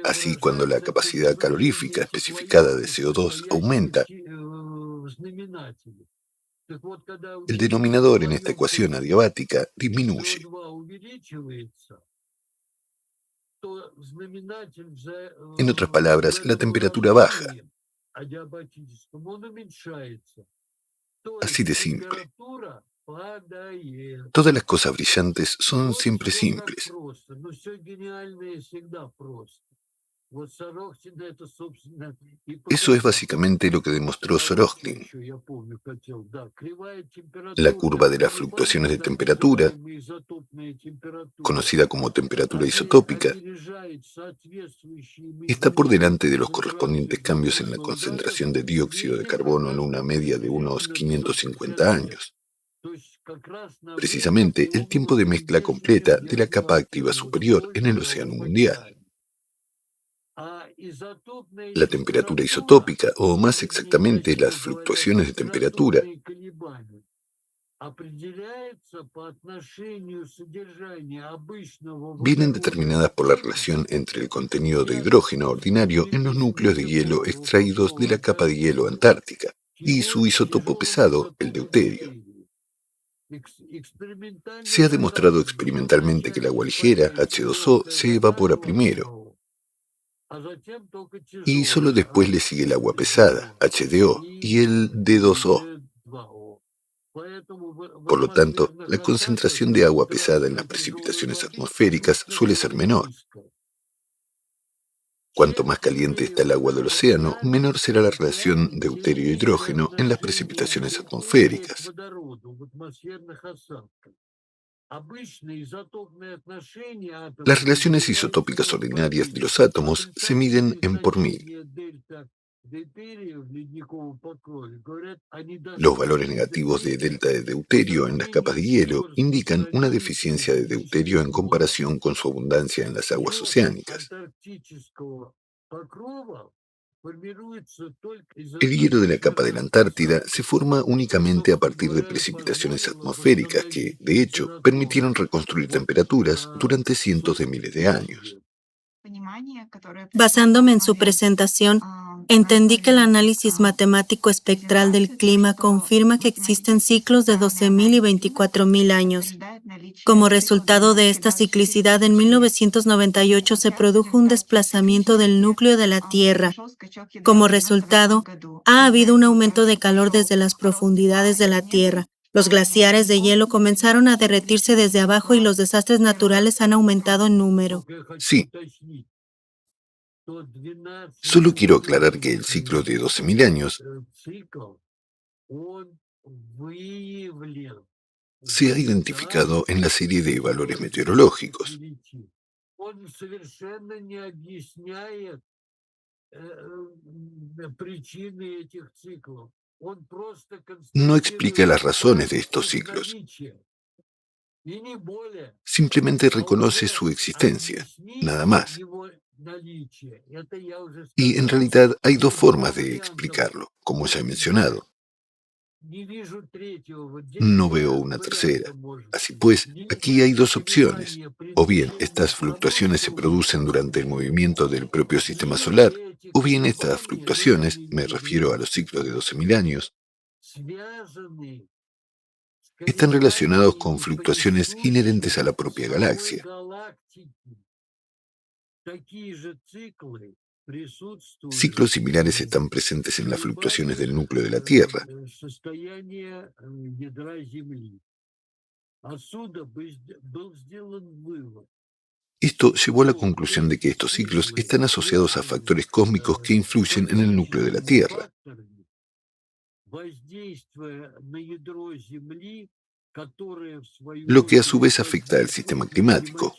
Así, cuando la capacidad calorífica especificada de CO2 aumenta, el denominador en esta ecuación adiabática disminuye. En otras palabras, la temperatura baja. Así de simple. Todas las cosas brillantes son siempre simples. Eso es básicamente lo que demostró Sorokin. La curva de las fluctuaciones de temperatura, conocida como temperatura isotópica, está por delante de los correspondientes cambios en la concentración de dióxido de carbono en una media de unos 550 años. Precisamente el tiempo de mezcla completa de la capa activa superior en el océano mundial. La temperatura isotópica, o más exactamente las fluctuaciones de temperatura, vienen determinadas por la relación entre el contenido de hidrógeno ordinario en los núcleos de hielo extraídos de la capa de hielo antártica y su isótopo pesado, el deuterio. Se ha demostrado experimentalmente que el agua ligera, H2O, se evapora primero, y solo después le sigue el agua pesada, HDO, y el D2O. Por lo tanto, la concentración de agua pesada en las precipitaciones atmosféricas suele ser menor. Cuanto más caliente está el agua del océano, menor será la relación deuterio-hidrógeno en las precipitaciones atmosféricas. Las relaciones isotópicas ordinarias de los átomos se miden en por mil. Los valores negativos de delta de deuterio en las capas de hielo indican una deficiencia de deuterio en comparación con su abundancia en las aguas oceánicas. El hielo de la capa de la Antártida se forma únicamente a partir de precipitaciones atmosféricas que, de hecho, permitieron reconstruir temperaturas durante cientos de miles de años. Basándome en su presentación, entendí que el análisis matemático espectral del clima confirma que existen ciclos de 12.000 y 24.000 años. Como resultado de esta ciclicidad, en 1998 se produjo un desplazamiento del núcleo de la Tierra. Como resultado, ha habido un aumento de calor desde las profundidades de la Tierra. Los glaciares de hielo comenzaron a derretirse desde abajo y los desastres naturales han aumentado en número. Sí, solo quiero aclarar que el ciclo de 12.000 años se ha identificado en la serie de valores meteorológicos. No explica las razones de estos ciclos, simplemente reconoce su existencia, nada más. Y en realidad hay dos formas de explicarlo, como ya he mencionado. No veo una tercera. Así pues, aquí hay dos opciones. O bien estas fluctuaciones se producen durante el movimiento del propio sistema solar, o bien estas fluctuaciones, me refiero a los ciclos de 12.000 años, están relacionados con fluctuaciones inherentes a la propia galaxia. Ciclos similares están presentes en las fluctuaciones del núcleo de la Tierra. Esto llevó a la conclusión de que estos ciclos están asociados a factores cósmicos que influyen en el núcleo de la Tierra, lo que a su vez afecta al sistema climático,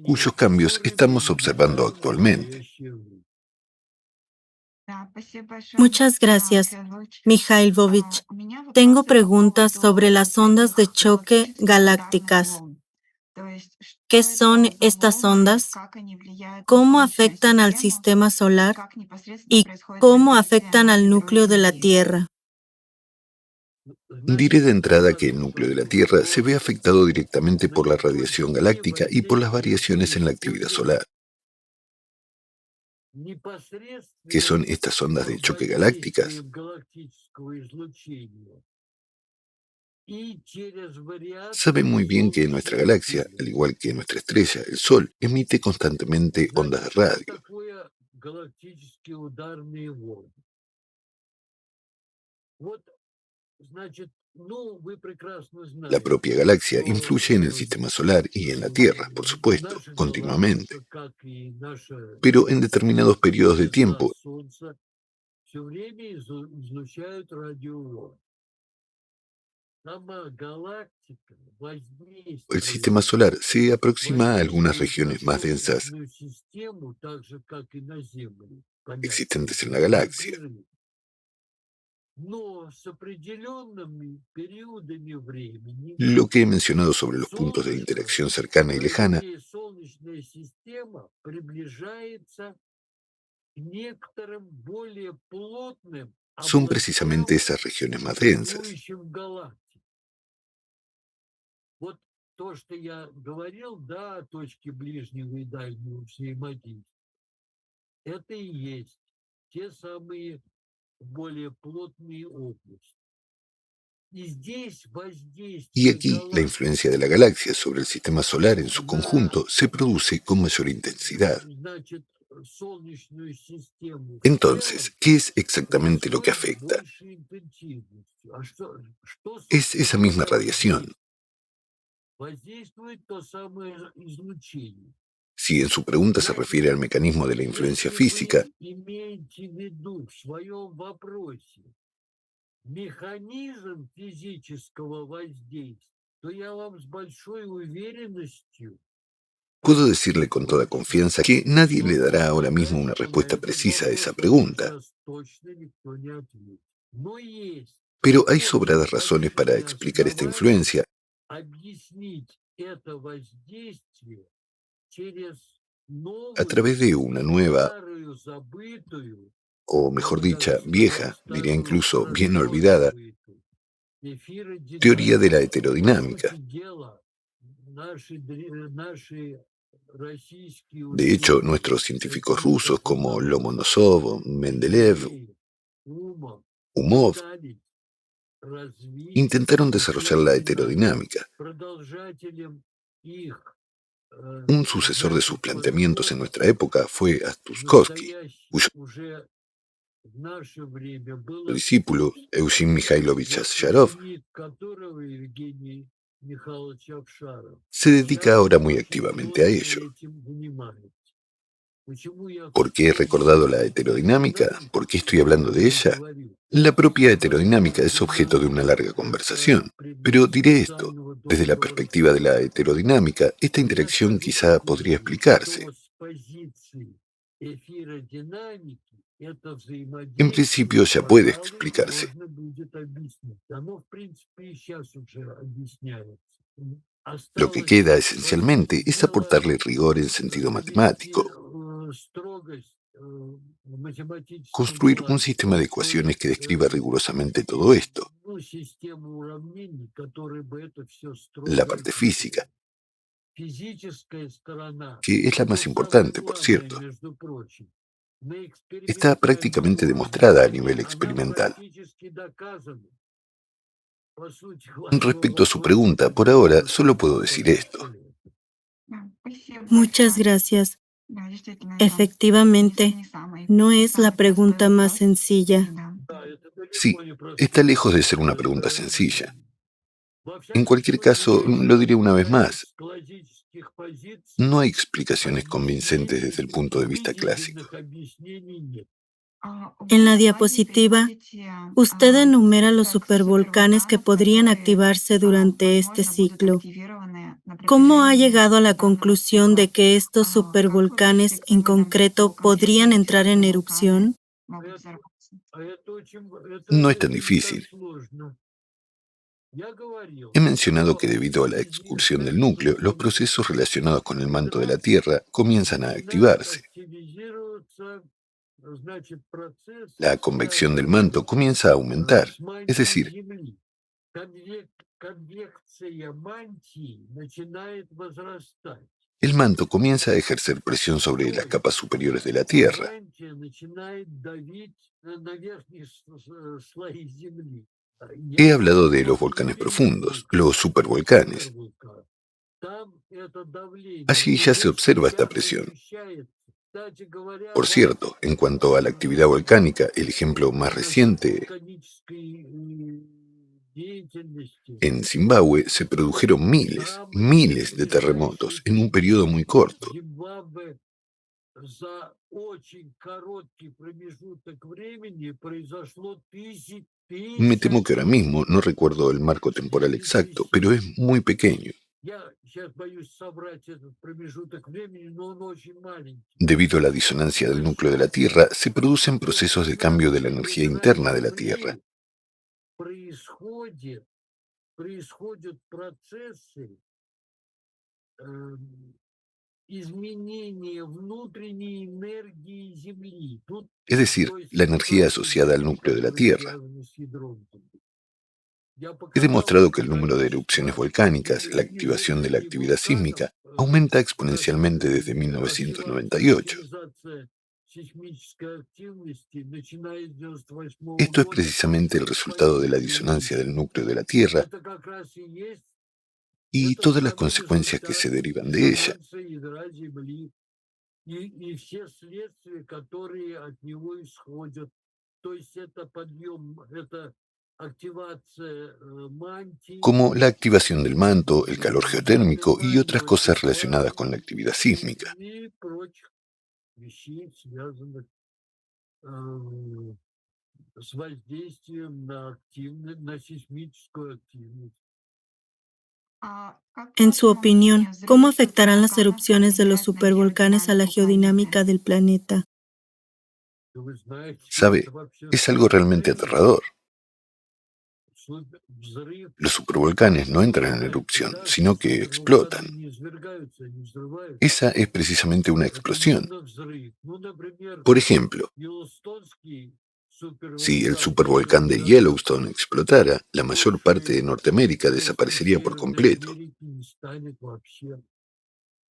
cuyos cambios estamos observando actualmente. Muchas gracias, Mikhailovich. Tengo preguntas sobre las ondas de choque galácticas. ¿Qué son estas ondas? ¿Cómo afectan al sistema solar? ¿Y cómo afectan al núcleo de la Tierra? Diré de entrada que el núcleo de la Tierra se ve afectado directamente por la radiación galáctica y por las variaciones en la actividad solar. ¿Qué son estas ondas de choque galácticas? Saben muy bien que nuestra galaxia, al igual que nuestra estrella, el Sol, emite constantemente ondas de radio. La propia galaxia influye en el sistema solar y en la Tierra, por supuesto, continuamente. Pero en determinados periodos de tiempo, el sistema solar se aproxima a algunas regiones más densas existentes en la galaxia. Lo que he mencionado sobre los puntos de interacción cercana y lejana son precisamente esas regiones más densas. Y aquí la influencia de la galaxia sobre el sistema solar en su conjunto se produce con mayor intensidad. Entonces, ¿qué es exactamente lo que afecta? Es esa misma radiación. Si en su pregunta se refiere al mecanismo de la influencia física, puedo decirle con toda confianza que nadie le dará ahora mismo una respuesta precisa a esa pregunta. Pero hay sobradas razones para explicar esta influencia a través de una nueva, o mejor dicha, vieja, diría incluso bien olvidada, teoría de la heterodinámica. De hecho, nuestros científicos rusos como Lomonosov, o Mendeleev, Umov, intentaron desarrollar la heterodinámica. Un sucesor de sus planteamientos en nuestra época fue Astuskovsky, cuyo discípulo, Eugen Mikhailovich Asharov, se dedica ahora muy activamente a ello. ¿Por qué he recordado la heterodinámica? ¿Por qué estoy hablando de ella? La propia heterodinámica es objeto de una larga conversación, pero diré esto. Desde la perspectiva de la heterodinámica, esta interacción quizá podría explicarse. En principio ya puede explicarse. Lo que queda esencialmente es aportarle rigor en sentido matemático, construir un sistema de ecuaciones que describa rigurosamente todo esto, la parte física, que es la más importante, por cierto, está prácticamente demostrada a nivel experimental. Respecto a su pregunta, por ahora solo puedo decir esto. Да, спасибо Muchas большое. gracias. Да, действительно, это Efectivamente, не самый no es la самый простой pregunta más вопрос. sencilla. Да. Sí, está lejos de ser una pregunta sencilla. En cualquier caso, lo diré una vez más, no hay explicaciones convincentes desde el punto de vista clásico. En la Вы в слайде diapositiva, приводите usted enumera los список supervolcanes que супервулканов, podrían которые, activarse durante este возможно, будут ciclo. активированы на ¿Cómo ha протяжении llegado a la данного conclusión цикла. de que estos Как вы пришли supervolcanes к en выводам, concreto что podrían конкретно эти entrar en супервулканы erupción? могут взорваться? No es tan difícil. He mencionado que debido a la expulsión del núcleo, los procesos relacionados con el manto de la Tierra comienzan a activarse. La convección del manto comienza a aumentar, es decir, el manto comienza a ejercer presión sobre las capas superiores de la Tierra. He hablado de los volcanes profundos, los supervolcanes. Allí ya se observa esta presión. Por cierto, en cuanto a la actividad volcánica, el ejemplo más reciente, en Zimbabue se produjeron miles de terremotos en un periodo muy corto. Me temo que ahora mismo no recuerdo el marco temporal exacto, pero es muy pequeño. Debido a la disonancia del núcleo de la Tierra, se producen procesos de cambio de la energía interna de la Tierra. Es decir, la energía asociada al núcleo de la Tierra. He demostrado que el número de erupciones volcánicas, la activación de la actividad sísmica, aumenta exponencialmente desde 1998. Esto es precisamente el resultado de la disonancia del núcleo de la Tierra y todas las consecuencias que se derivan de ella. Como la activación del manto, el calor geotérmico y otras cosas relacionadas con la actividad sísmica. En su opinión, ¿cómo afectarán las erupciones de los supervolcanes a la geodinámica del planeta? ¿Sabe? Es algo realmente aterrador. Los supervolcanes no entran en erupción, sino que explotan. Esa es precisamente una explosión. Por ejemplo, si el supervolcán de Yellowstone explotara, la mayor parte de Norteamérica desaparecería por completo.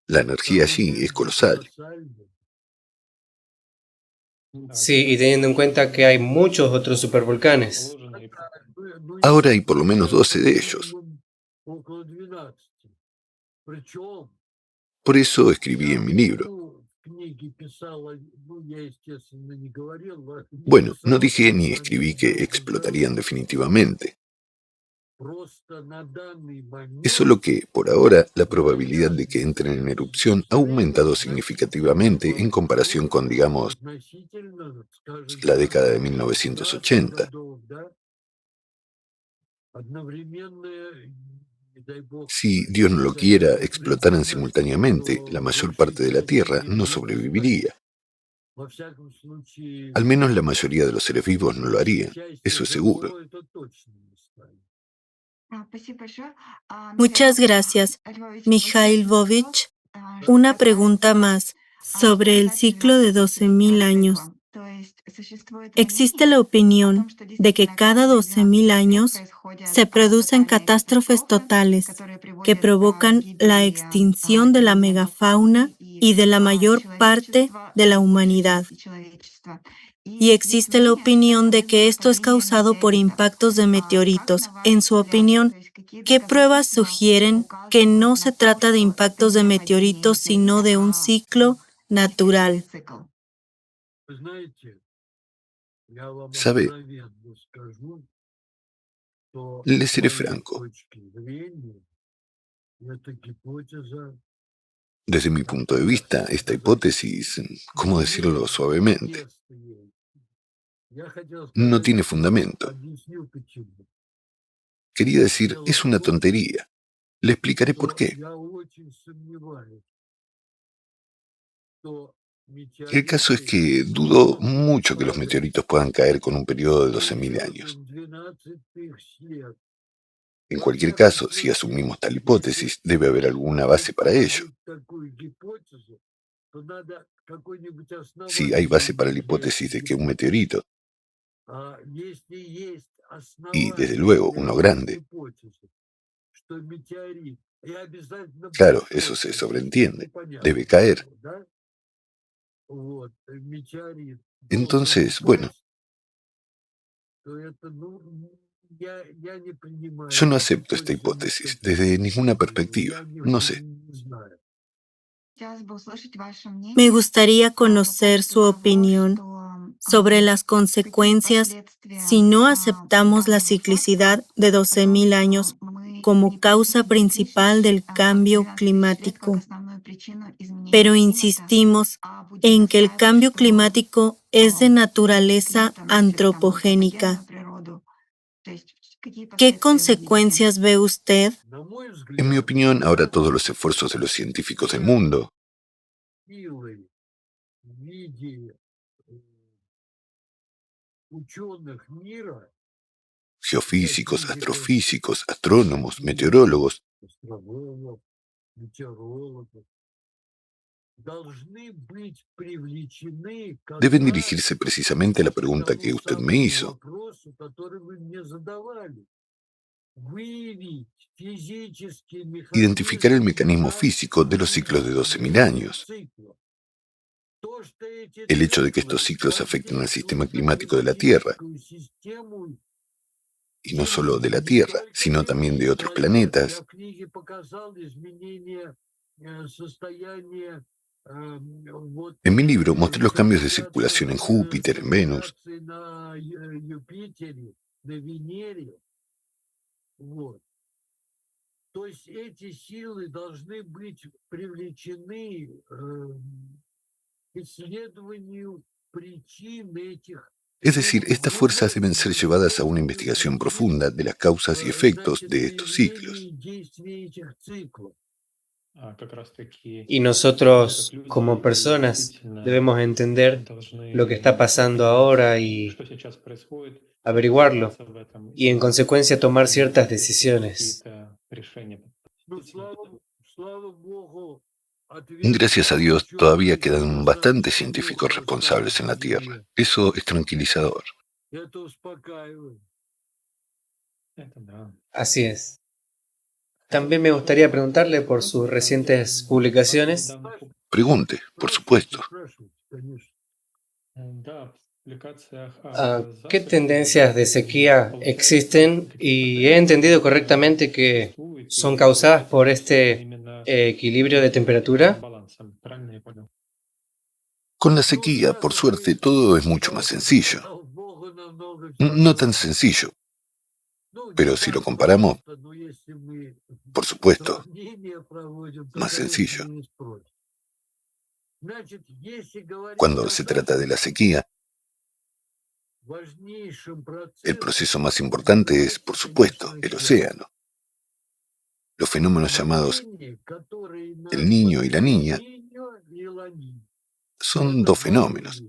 La energía allí es colosal. Sí, y teniendo en cuenta que hay muchos otros supervolcanes. Ahora hay por lo menos 12 de ellos. Por eso escribí en mi libro. Bueno, no dije ni escribí que explotarían definitivamente. Es solo que, por ahora, la probabilidad de que entren en erupción ha aumentado significativamente en comparación con, digamos, la década de 1980. Si Dios no lo quiera, explotaran simultáneamente, la mayor parte de la Tierra no sobreviviría. Al menos la mayoría de los seres vivos no lo harían, eso es seguro. Muchas gracias, Mikhail Vovich. Una pregunta más sobre el ciclo de 12.000 años. Existe la opinión de que cada 12.000 años se producen catástrofes totales que provocan la extinción de la megafauna y de la mayor parte de la humanidad. Y existe la opinión de que esto es causado por impactos de meteoritos. En su opinión, ¿qué pruebas sugieren que no se trata de impactos de meteoritos, sino de un ciclo natural? ¿Sabe? Le seré franco. Desde mi punto de vista, esta hipótesis, ¿cómo decirlo suavemente?, no tiene fundamento. Quería decir, es una tontería. Le explicaré por qué. El caso es que dudo mucho que los meteoritos puedan caer con un periodo de 12.000 años. En cualquier caso, si asumimos tal hipótesis, debe haber alguna base para ello. Si hay base para la hipótesis de que un meteorito, y desde luego uno grande, claro, eso se sobreentiende, debe caer. Entonces, bueno, yo no acepto esta hipótesis desde ninguna perspectiva, no sé. Me gustaría conocer su opinión sobre las consecuencias si no aceptamos la ciclicidad de 12.000 años como causa principal del cambio climático. Pero insistimos en que el cambio climático es de naturaleza antropogénica. ¿Qué consecuencias ve usted? En mi opinión, ahora todos los esfuerzos de los científicos del mundo geofísicos, astrofísicos, astrónomos, meteorólogos, deben dirigirse precisamente a la pregunta que usted me hizo. Identificar el mecanismo físico de los ciclos de 12.000 años. El hecho de que estos ciclos afecten al sistema climático de la Tierra, y no solo de la Tierra, sino también de otros planetas. En mi libro mostré los cambios de circulación en Júpiter, en Venus. Es decir, estas fuerzas deben ser llevadas a una investigación profunda de las causas y efectos de estos ciclos. Y nosotros, como personas, debemos entender lo que está pasando ahora y averiguarlo, y en consecuencia tomar ciertas decisiones. Gracias a Dios, todavía quedan bastantes científicos responsables en la Tierra. Eso es tranquilizador. Así es. También me gustaría preguntarle por sus recientes publicaciones. Pregunte, por supuesto. ¿Qué tendencias de sequía existen? Y he entendido correctamente que son causadas por este equilibrio de temperatura. Con la sequía, por suerte, todo es mucho más sencillo. No tan sencillo, pero si lo comparamos, por supuesto, más sencillo. Cuando se trata de la sequía, el proceso más importante es, por supuesto, el océano. Los fenómenos llamados el niño y la niña son dos fenómenos.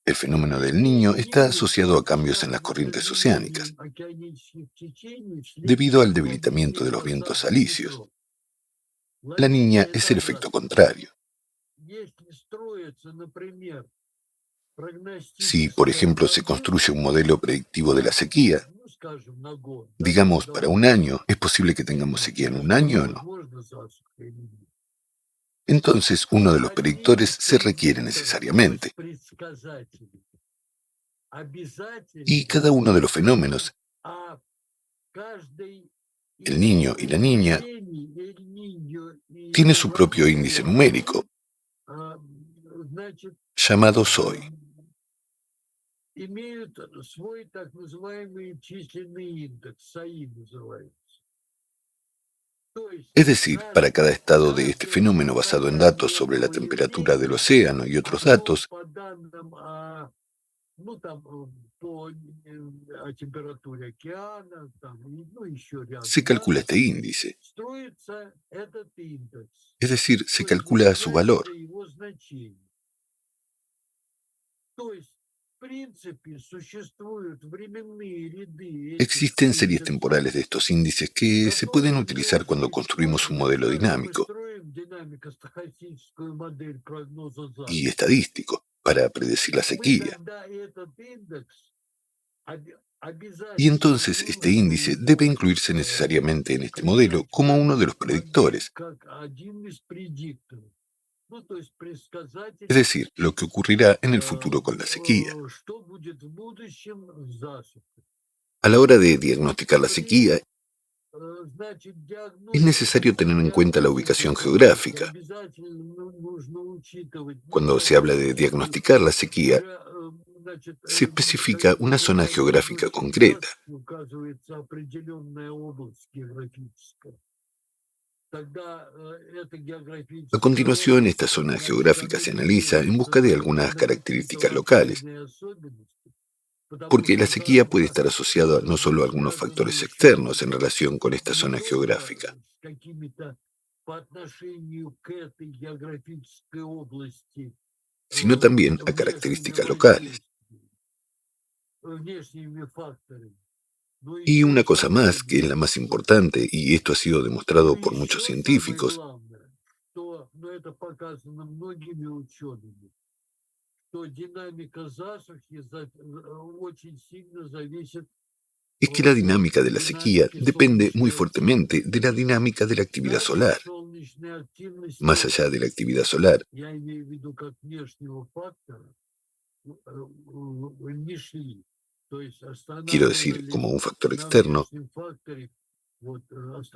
El fenómeno del niño está asociado a cambios en las corrientes oceánicas, debido al debilitamiento de los vientos alisios. La niña es el efecto contrario. Si, por ejemplo, se construye un modelo predictivo de la sequía, digamos para un año, ¿es posible que tengamos sequía en un año o no? Entonces, uno de los predictores se requiere necesariamente. Y cada uno de los fenómenos, el niño y la niña, tiene su propio índice numérico, llamado SOI. Es decir, para cada estado de este fenómeno basado en datos sobre la temperatura del océano y otros datos, se calcula este índice. Es decir, se calcula su valor. Existen series temporales de estos índices que se pueden utilizar cuando construimos un modelo dinámico y estadístico para predecir la sequía. Y entonces este índice debe incluirse necesariamente en este modelo como uno de los predictores. Es decir, lo que ocurrirá en el futuro con la sequía. A la hora de diagnosticar la sequía, es necesario tener en cuenta la ubicación geográfica. Cuando se habla de diagnosticar la sequía, se especifica una zona geográfica concreta. A continuación, esta zona geográfica se analiza en busca de algunas características locales, porque la sequía puede estar asociada no solo a algunos factores externos en relación con esta zona geográfica, sino también a características locales. Y una cosa más, que es la más importante, y esto ha sido demostrado por muchos científicos, es que la dinámica de la sequía depende muy fuertemente de la dinámica de la actividad solar. Más allá de la actividad solar, quiero decir, como un factor externo,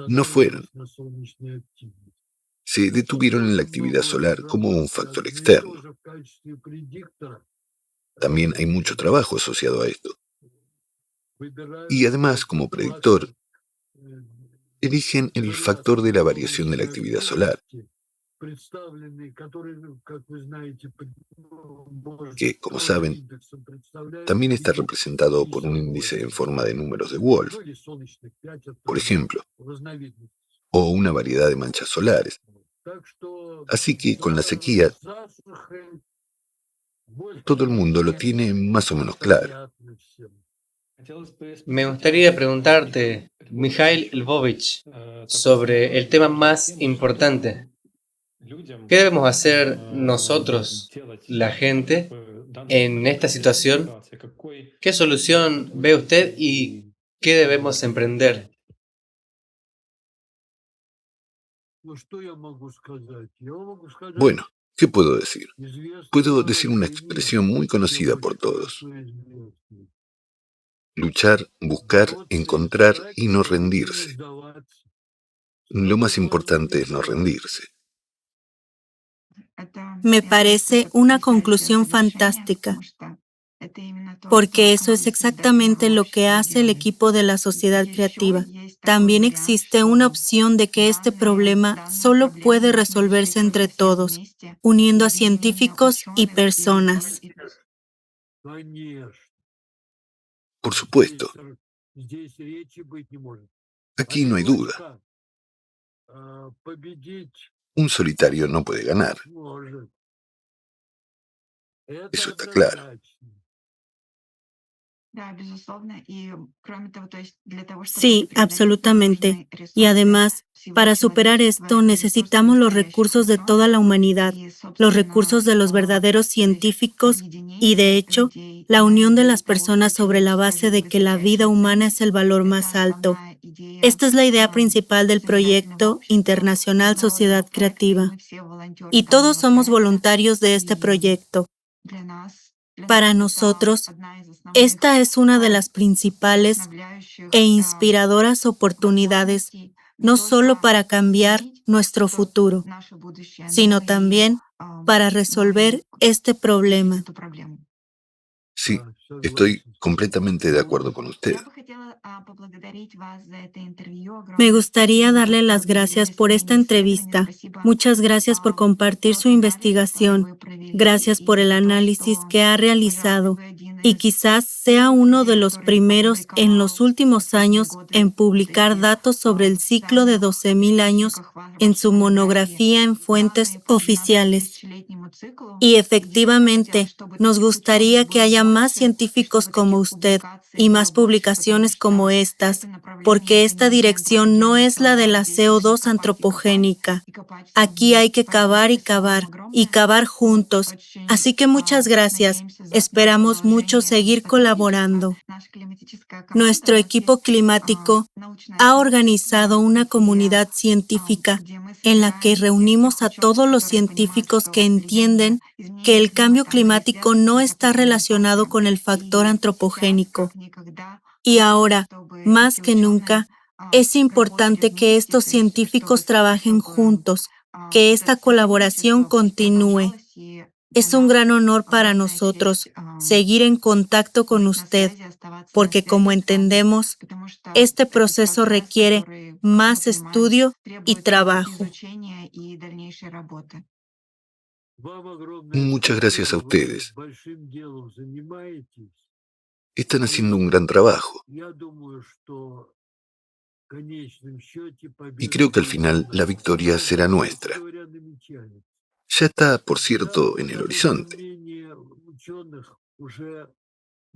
no fueron. Se detuvieron en la actividad solar como un factor externo. También hay mucho trabajo asociado a esto. Y además, como predictor, eligen el factor de la variación de la actividad solar, que, como saben, también está representado por un índice en forma de números de Wolf. Por ejemplo, o una variedad de manchas solares. Así que con la sequía, todo el mundo lo tiene más o menos claro. Me gustaría preguntarte, Mikhail Lvovich, sobre el tema más importante. ¿Qué debemos hacer nosotros, la gente, en esta situación? ¿Qué solución ve usted y qué debemos emprender? Bueno, ¿qué puedo decir? Puedo decir una expresión muy conocida por todos. Luchar, buscar, encontrar y no rendirse. Lo más importante es no rendirse. Me parece una conclusión fantástica, porque eso es exactamente lo que hace el equipo de la sociedad creativa. También existe una opción de que este problema solo puede resolverse entre todos, uniendo a científicos y personas. Por supuesto, aquí no hay duda. Un solitario no puede ganar. Eso está claro. Sí, absolutamente. Y además, para superar esto necesitamos los recursos de toda la humanidad, los recursos de los verdaderos científicos y, de hecho, la unión de las personas sobre la base de que la vida humana es el valor más alto. Esta es la idea principal del proyecto Internacional Sociedad Creativa. Y todos somos voluntarios de este proyecto. Para nosotros, esta es una de las principales e inspiradoras oportunidades, no solo para cambiar nuestro futuro, sino también para resolver este problema. Sí, estoy completamente de acuerdo con usted. Me gustaría darle las gracias por esta entrevista. Muchas gracias por compartir su investigación. Gracias por el análisis que ha realizado. Y quizás sea uno de los primeros en los últimos años en publicar datos sobre el ciclo de 12.000 años en su monografía en fuentes oficiales. Y efectivamente, nos gustaría que haya más científicos como usted y más publicaciones como estas, porque esta dirección no es la de la CO2 antropogénica. Aquí hay que cavar y cavar juntos. Así que muchas gracias. Esperamos mucho seguir colaborando. Nuestro equipo climático ha organizado una comunidad científica en la que reunimos a todos los científicos que entienden que el cambio climático no está relacionado con el factor antropogénico. Y ahora, más que nunca, es importante que estos científicos trabajen juntos, que esta colaboración continúe. Es un gran honor para nosotros seguir en contacto con usted, porque como entendemos, este proceso requiere más estudio y trabajo. Muchas gracias a ustedes. Están haciendo un gran trabajo. Y creo que al final la victoria será nuestra. Ya está, por cierto, en el horizonte.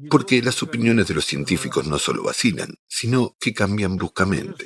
Porque las opiniones de los científicos no solo vacilan, sino que cambian bruscamente.